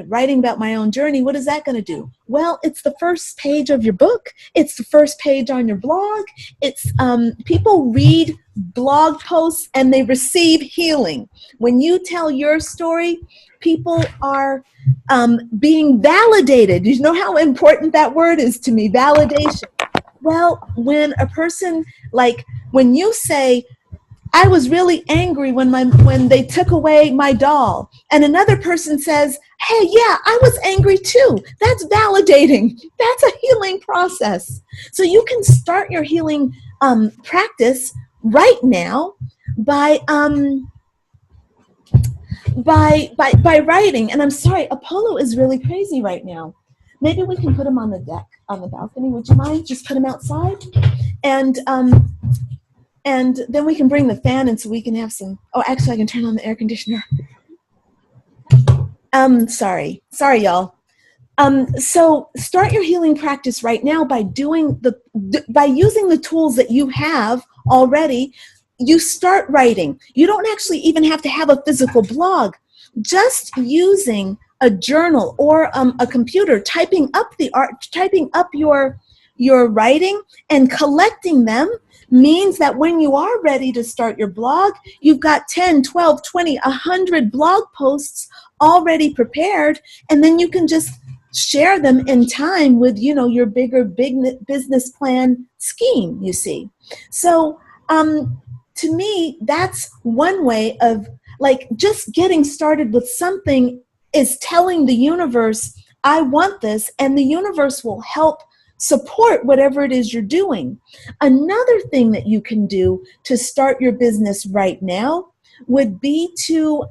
writing about my own journey, what is that going to do? Well, it's the first page of your book. It's the first page on your blog. It's people read blog posts and they receive healing. When you tell your story, people are being validated. You know how important that word is to me, validation. Well, when a person, like when you say, I was really angry when they took away my doll, and another person says, hey, yeah, I was angry too. That's validating. That's a healing process. So you can start your healing practice right now by writing. And I'm sorry, Apollo is really crazy right now. Maybe we can put him on the deck, on the balcony. Would you mind? Just put him outside. And then we can bring the fan in so we can have some, actually I can turn on the air conditioner. Sorry y'all. So start your healing practice right now by using the tools that you have already. You start writing. You don't actually even have to have a physical blog. Just using a journal or a computer, typing up your writing and collecting them means that when you are ready to start your blog, you've got 10, 12, 20, 100 blog posts already prepared, and then you can just share them in time with, your bigger business plan scheme, you see. So to me, that's one way of just getting started with something is telling the universe, I want this, and the universe will help support whatever it is you're doing. Another thing that you can do to start your business right now would be to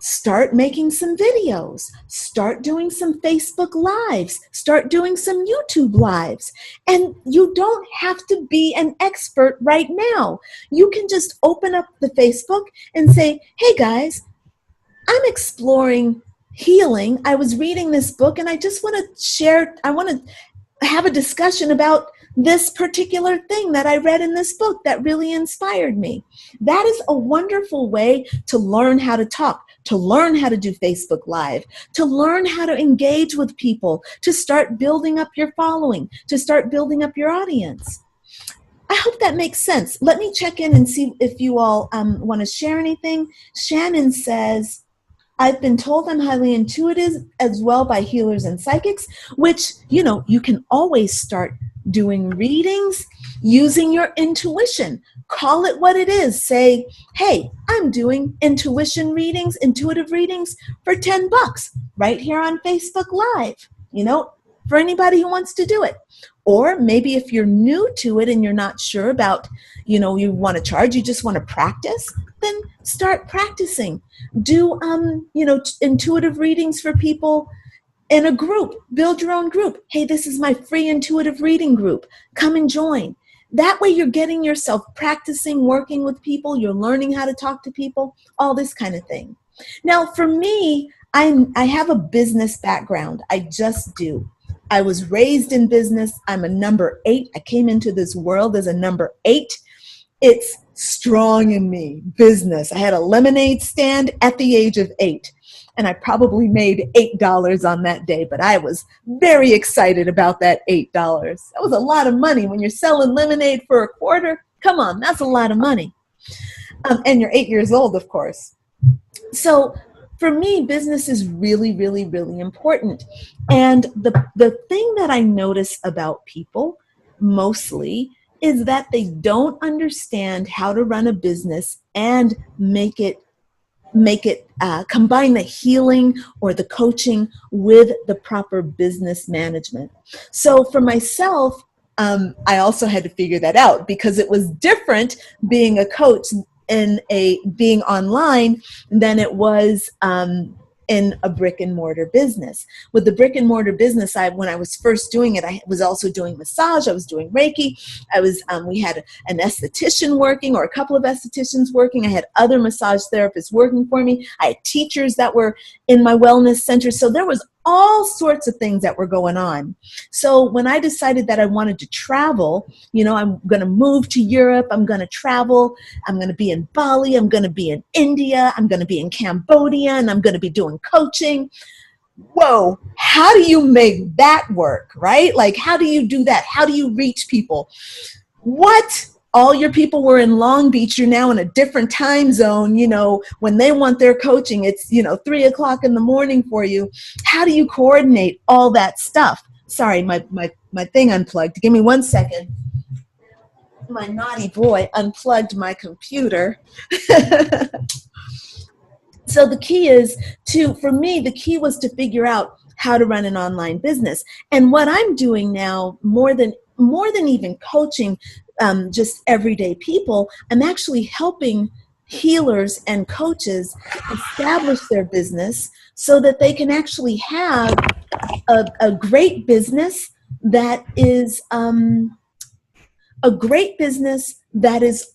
start making some videos, start doing some Facebook Lives, start doing some YouTube Lives. And you don't have to be an expert right now. You can just open up the Facebook and say, hey guys, I'm exploring healing. I was reading this book and I just want to share, I want to have a discussion about this particular thing that I read in this book that really inspired me. That is a wonderful way to learn how to talk, to learn how to do Facebook Live, to learn how to engage with people, to start building up your following, to start building up your audience. I hope that makes sense. Let me check in and see if you all want to share anything. Shannon says, I've been told I'm highly intuitive as well by healers and psychics, which, you can always start doing readings using your intuition. Call it what it is. Say, hey, I'm doing intuitive readings for $10 right here on Facebook Live, for anybody who wants to do it. Or maybe if you're new to it and you're not sure about, you want to charge, you just want to practice, then start practicing. Do, intuitive readings for people in a group. Build your own group. Hey, this is my free intuitive reading group. Come and join. That way you're getting yourself practicing, working with people. You're learning how to talk to people, all this kind of thing. Now, for me, I have a business background. I just do. I was raised in business. I'm a number 8. I came into this world as a number 8. It's strong in me, business. I had a lemonade stand at the age of 8, and I probably made $8 on that day, but I was very excited about that $8. That was a lot of money when you're selling lemonade for a quarter. Come on, that's a lot of money. And you're 8 years old, of course. So for me, business is really, really, really important. And the thing that I notice about people mostly is that they don't understand how to run a business and combine the healing or the coaching with the proper business management. So for myself, I also had to figure that out because it was different being a coach in being online than it was in a brick and mortar business. With the brick and mortar business, when I was first doing it, I was also doing massage. I was doing Reiki. We had an esthetician working, or a couple of estheticians working. I had other massage therapists working for me. I had teachers that were in my wellness center. So there was all sorts of things that were going on. So when I decided that I wanted to travel, I'm going to move to Europe, I'm going to travel, I'm going to be in Bali, I'm going to be in India, I'm going to be in Cambodia, and I'm going to be doing coaching. Whoa, how do you make that work, right? Like, how do you do that? How do you reach people? What? All your people were in Long Beach. You're now in a different time zone. When they want their coaching, it's, 3:00 in the morning for you. How do you coordinate all that stuff? Sorry, my thing unplugged. Give me 1 second. My naughty boy unplugged my computer. So the key the key was to figure out how to run an online business. And what I'm doing now, more than even coaching just everyday people, I'm actually helping healers and coaches establish their business so that they can actually have a great business that is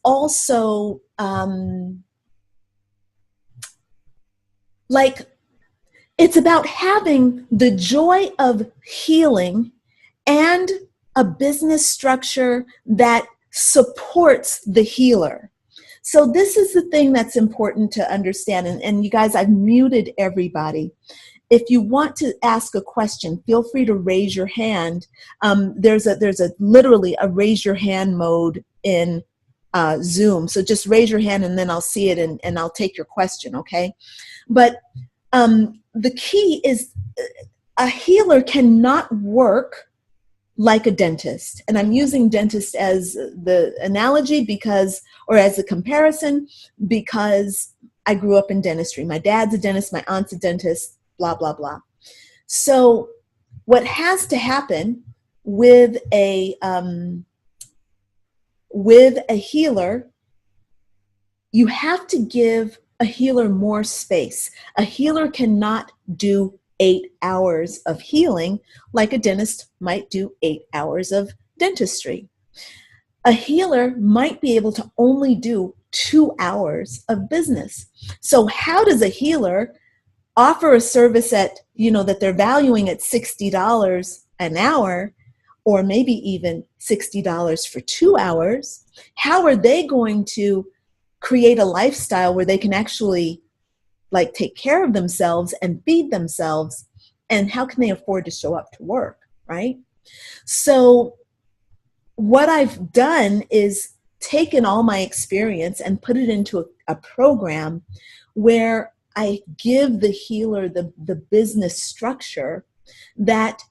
also like, it's about having the joy of healing and a business structure that supports the healer. So this is the thing that's important to understand. And you guys, I've muted everybody. If you want to ask a question, feel free to raise your hand. There's literally a raise your hand mode in Zoom. So just raise your hand and then I'll see it and I'll take your question, okay? But the key is a healer cannot work like a dentist. And I'm using dentist as the analogy or as a comparison, because I grew up in dentistry. My dad's a dentist, my aunt's a dentist, blah, blah, blah. So what has to happen with a healer, you have to give a healer more space. A healer cannot do 8 hours of healing like a dentist might do 8 hours of dentistry. A healer might be able to only do 2 hours of business. So how does a healer offer a service that they're valuing at $60 an hour, or maybe even $60 for 2 hours? How are they going to create a lifestyle where they can actually take care of themselves and feed themselves? And how can they afford to show up to work, right? So what I've done is taken all my experience and put it into a program where I give the healer the business structure that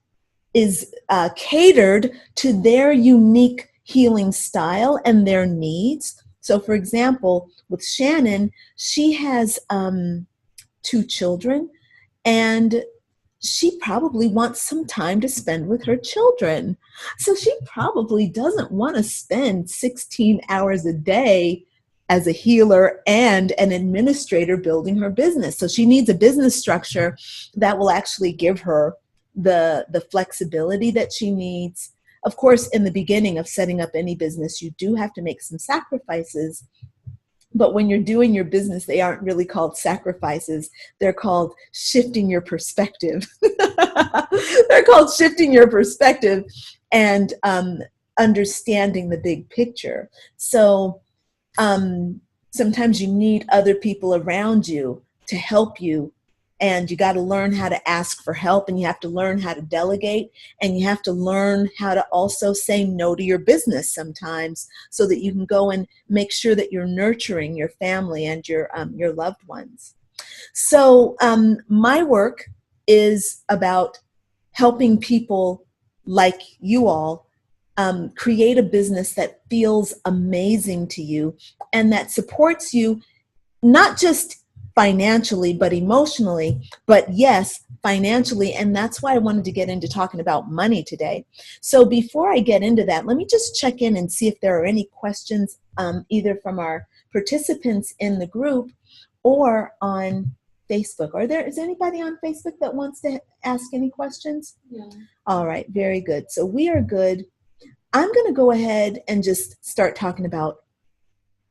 is catered to their unique healing style and their needs. So for example, with Shannon, she has 2 children, and she probably wants some time to spend with her children. So she probably doesn't want to spend 16 hours a day as a healer and an administrator building her business. So she needs a business structure that will actually give her the flexibility that she needs. Of course, in the beginning of setting up any business, you do have to make some sacrifices, But when you're doing your business, they aren't really called sacrifices. They're called shifting your perspective. They're called shifting your perspective and understanding the big picture. So sometimes you need other people around you to help you. And you got to learn how to ask for help, and you have to learn how to delegate, and you have to learn how to also say no to your business sometimes so that you can go and make sure that you're nurturing your family and your loved ones. So my work is about helping people like you all create a business that feels amazing to you and that supports you, not just financially, but emotionally, but yes, financially. And that's why I wanted to get into talking about money today. So before I get into that, let me just check in and see if there are any questions, either from our participants in the group or on Facebook. Is anybody on Facebook that wants to ask any questions? Yeah. All right, very good. So we are good. I'm going to go ahead and just start talking about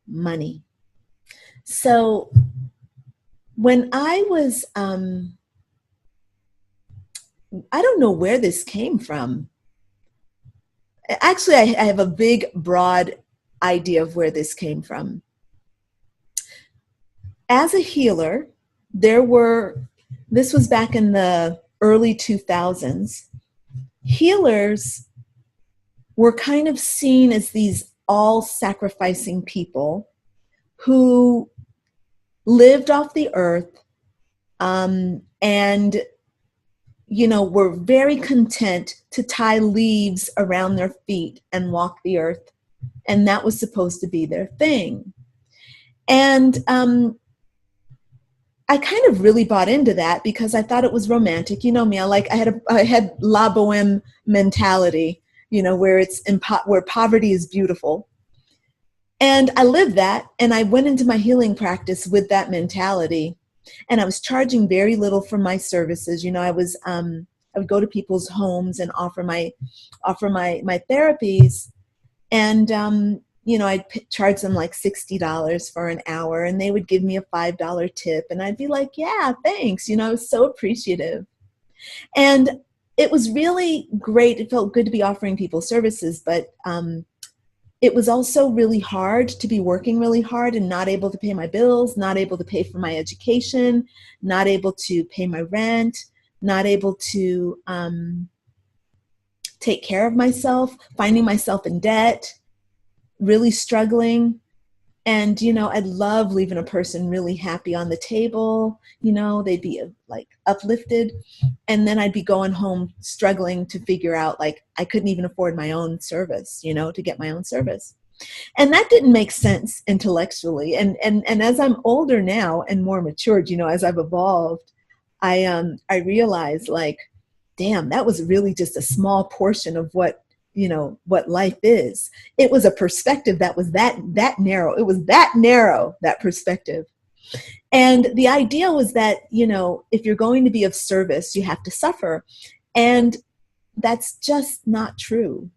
money. So when I was, I don't know where this came from. Actually, I have a big, broad idea of where this came from. As a healer, this was back in the early 2000s, healers were kind of seen as these all-sacrificing people who lived off the earth and were very content to tie leaves around their feet and walk the earth, and that was supposed to be their thing. And I kind of really bought into that because I thought it was romantic. You know me, I had La Boheme mentality, where where poverty is beautiful. And I lived that, and I went into my healing practice with that mentality. And I was charging very little for my services. I would go to people's homes and offer my therapies, and I'd charge them like $60 for an hour, and they would give me a $5 tip, and I'd be like, yeah, thanks. I was so appreciative. And it was really great. It felt good to be offering people services, but it was also really hard to be working really hard and not able to pay my bills, not able to pay for my education, not able to pay my rent, not able to take care of myself, finding myself in debt, really struggling. And, I'd love leaving a person really happy on the table. They'd be like uplifted. And then I'd be going home struggling to figure out, like, I couldn't even afford my own service, to get my own service. And that didn't make sense intellectually. And as I'm older now and more matured, as I've evolved, I realized, like, damn, that was really just a small portion of what life is. It was a perspective that was that narrow. It was that narrow, that perspective. And the idea was that, if you're going to be of service, you have to suffer. And that's just not true.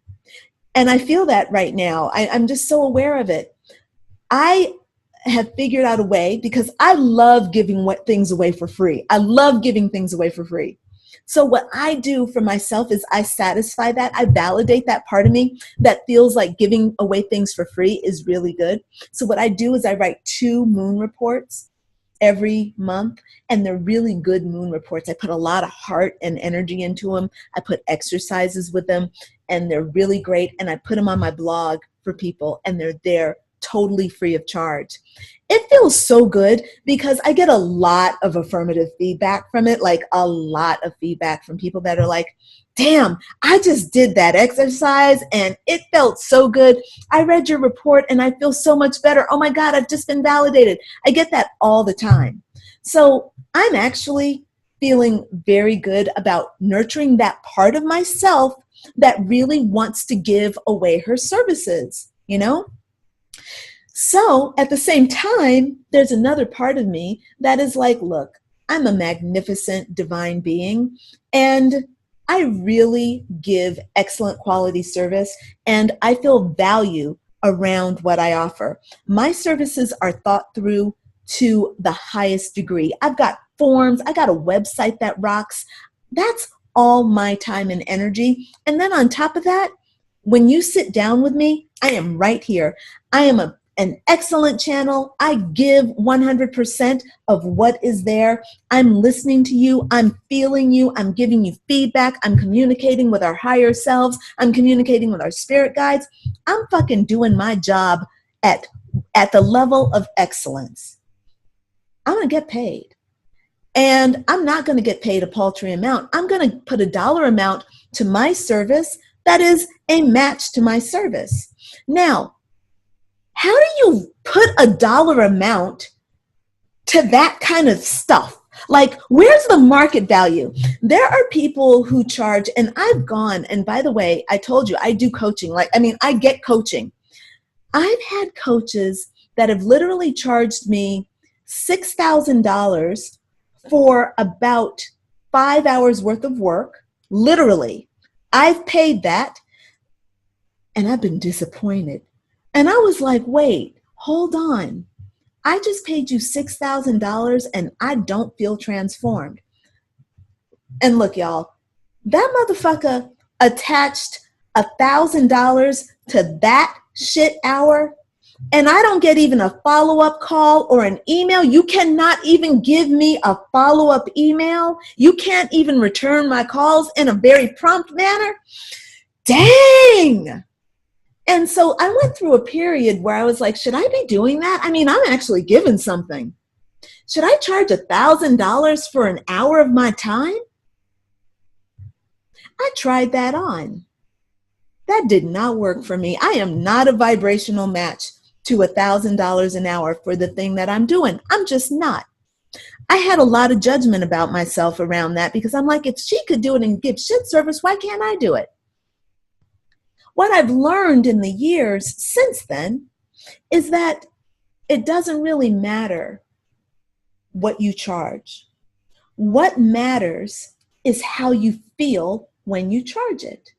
And I feel that right now. I'm just so aware of it. I have figured out a way, because I love giving things away for free. I love giving things away for free. So what I do for myself is I satisfy that. I validate that part of me that feels like giving away things for free is really good. So what I do is I write 2 moon reports every month, and they're really good moon reports. I put a lot of heart and energy into them. I put exercises with them, and they're really great. And I put them on my blog for people, and they're there totally free of charge. It feels so good because I get a lot of affirmative feedback from it, like a lot of feedback from people that are like, damn, I just did that exercise and it felt so good. I read your report and I feel so much better. Oh my God, I've just been validated. I get that all the time. So I'm actually feeling very good about nurturing that part of myself that really wants to give away her services, So at the same time, there's another part of me that is like, look, I'm a magnificent divine being, and I really give excellent quality service, and I feel value around what I offer. My services are thought through to the highest degree. I've got forms. I got a website that rocks. That's all my time and energy. And then on top of that, when you sit down with me, I am right here. I am an excellent channel. I give 100% of what is there. I'm listening to you. I'm feeling you. I'm giving you feedback. I'm communicating with our higher selves. I'm communicating with our spirit guides. I'm fucking doing my job at the level of excellence. I'm going to get paid. And I'm not going to get paid a paltry amount. I'm going to put a dollar amount to my service that is a match to my service. Now, how do you put a dollar amount to that kind of stuff? Like, where's the market value? There are people who charge, and I've gone, and by the way, I told you, I do coaching. I get coaching. I've had coaches that have literally charged me $6,000 for about 5 hours worth of work. Literally, I've paid that, and I've been disappointed. And I was like, wait, hold on. I just paid you $6,000 and I don't feel transformed. And look, y'all, that motherfucker attached $1,000 to that shit hour, and I don't get even a follow-up call or an email. You cannot even give me a follow-up email. You can't even return my calls in a very prompt manner. Dang. And so I went through a period where I was like, should I be doing that? I mean, I'm actually giving something. Should I charge $1,000 for an hour of my time? I tried that on. That did not work for me. I am not a vibrational match to $1,000 an hour for the thing that I'm doing. I'm just not. I had a lot of judgment about myself around that because I'm like, if she could do it and give shit service, why can't I do it? What I've learned in the years since then is that it doesn't really matter what you charge. What matters is how you feel when you charge it.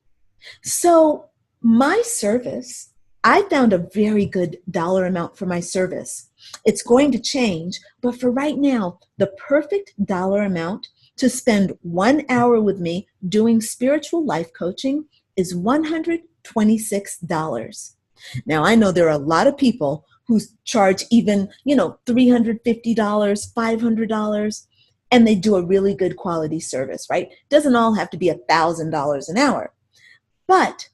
So my service, I found a very good dollar amount for my service. It's going to change, but for right now, the perfect dollar amount to spend 1 hour with me doing spiritual life coaching is $126. Now, I know there are a lot of people who charge even, $350, $500, and they do a really good quality service, right? It doesn't all have to be $1,000 an hour. But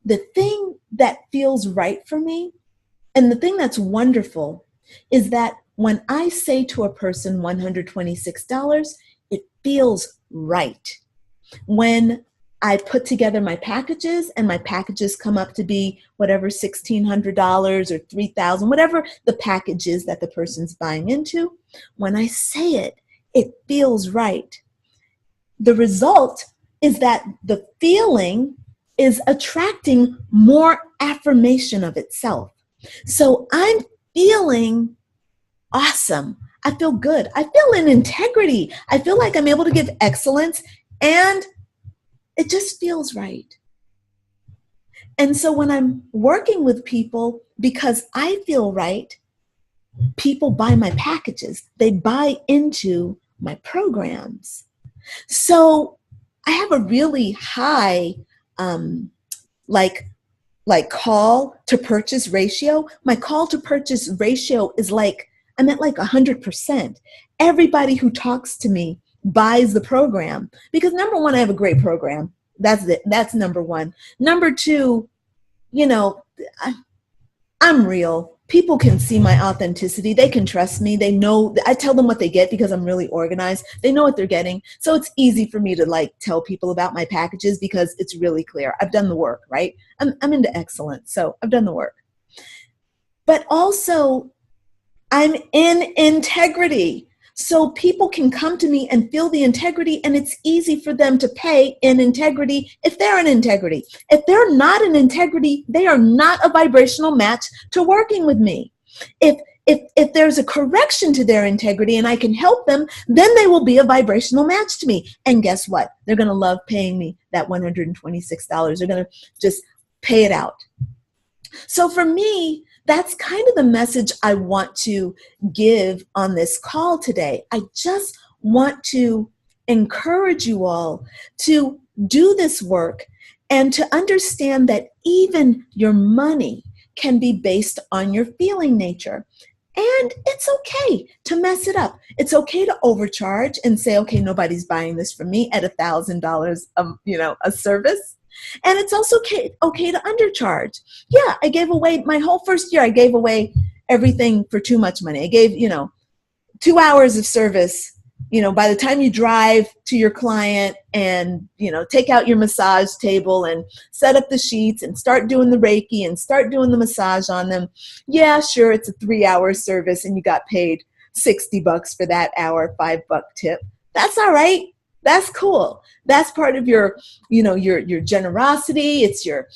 the thing that feels right for me, and the thing that's wonderful, is that when I say to a person $126, it feels right. When I put together my packages and my packages come up to be whatever $1,600 or $3,000, whatever the package is that the person's buying into, when I say it, it feels right. The result is that the feeling is attracting more affirmation of itself. So I'm feeling awesome. I feel good. I feel in integrity. I feel like I'm able to give excellence, and it just feels right. And so when I'm working with people, because I feel right, people buy my packages. They buy into my programs. So I have a really high call to purchase ratio. My call to purchase ratio is I'm at 100%. Everybody who talks to me buys the program because number one, I have a great program. That's it. That's number one. Number two, I'm real. People can see my authenticity. They can trust me. They know, I tell them what they get because I'm really organized. They know what they're getting. So it's easy for me to tell people about my packages because it's really clear. I've done the work, right? I'm into excellence. So I've done the work. But also I'm in integrity. So people can come to me and feel the integrity, and it's easy for them to pay in integrity if they're in integrity. If they're not in integrity, they are not a vibrational match to working with me. If there's a correction to their integrity and I can help them, then they will be a vibrational match to me. And guess what? They're going to love paying me that $126. They're going to just pay it out. So for me, that's kind of the message I want to give on this call today. I just want to encourage you all to do this work and to understand that even your money can be based on your feeling nature. And it's okay to mess it up. It's okay to overcharge and say, okay, nobody's buying this from me at $1,000 a service. And it's also okay to undercharge. Yeah, I gave away my whole first year. I gave away everything for too much money. I gave 2 hours of service. By the time you drive to your client and take out your massage table and set up the sheets and start doing the Reiki and start doing the massage on them, yeah, sure, it's a 3-hour service and you got paid $60 for that hour, $5 tip. That's all right. That's cool. That's part of your generosity. It's your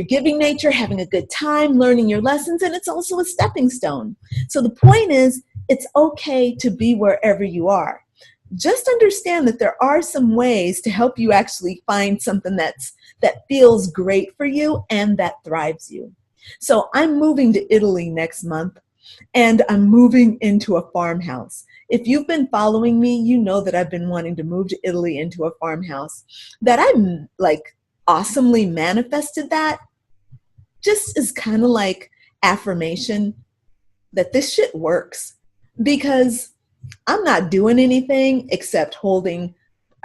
giving nature, having a good time, learning your lessons, and it's also a stepping stone. So the point is, it's okay to be wherever you are. Just understand that there are some ways to help you actually find something that feels great for you and that thrives you. So I'm moving to Italy next month, and I'm moving into a farmhouse. If you've been following me, you know that I've been wanting to move to Italy into a farmhouse. That I'm awesomely manifested that just is kind of like affirmation that this shit works, because I'm not doing anything except holding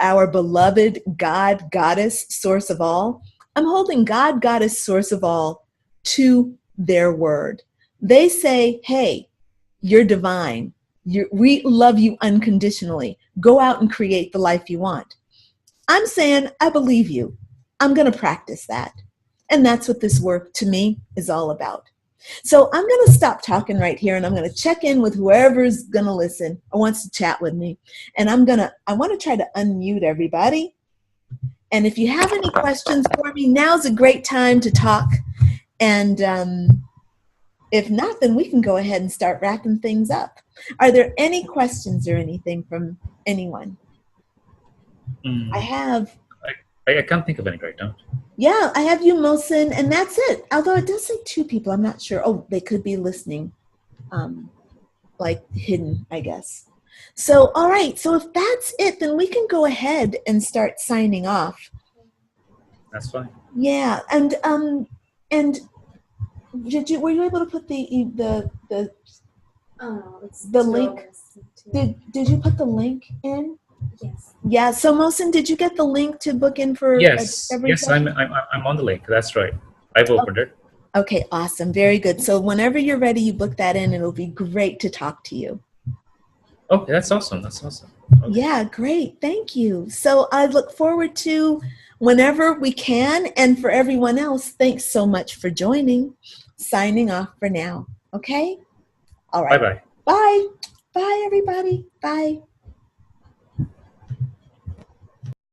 our beloved God, Goddess, source of all. I'm holding God, Goddess, source of all to their word. They say, hey, you're divine. We love you unconditionally. Go out and create the life you want. I'm saying, I believe you. I'm going to practice that. And that's what this work to me is all about. So I'm going to stop talking right here, and I'm going to check in with whoever's going to listen or wants to chat with me. And I want to try to unmute everybody. And if you have any questions for me, now's a great time to talk. And if not, then we can go ahead and start wrapping things up. Are there any questions or anything from anyone? I have. I can't think of any right now. Yeah, I have you, Mohsen, and that's it. Although it does say 2 people, I'm not sure. Oh, they could be listening, hidden, I guess. So, all right. So if that's it, then we can go ahead and start signing off. That's fine. Yeah, and were you able to put the link? Did you put the link in? Yes. Yeah. So Mohsen, did you get the link to book in for? Yes. I'm on the link. That's right. I've opened it. Okay. Awesome. Very good. So whenever you're ready, you book that in. It'll be great to talk to you. Okay, that's awesome. Okay. Yeah. Great. Thank you. So I look forward to whenever we can, and for everyone else, thanks so much for joining. Signing off for now. Okay. All right. Bye-bye. Bye. Bye, everybody. Bye.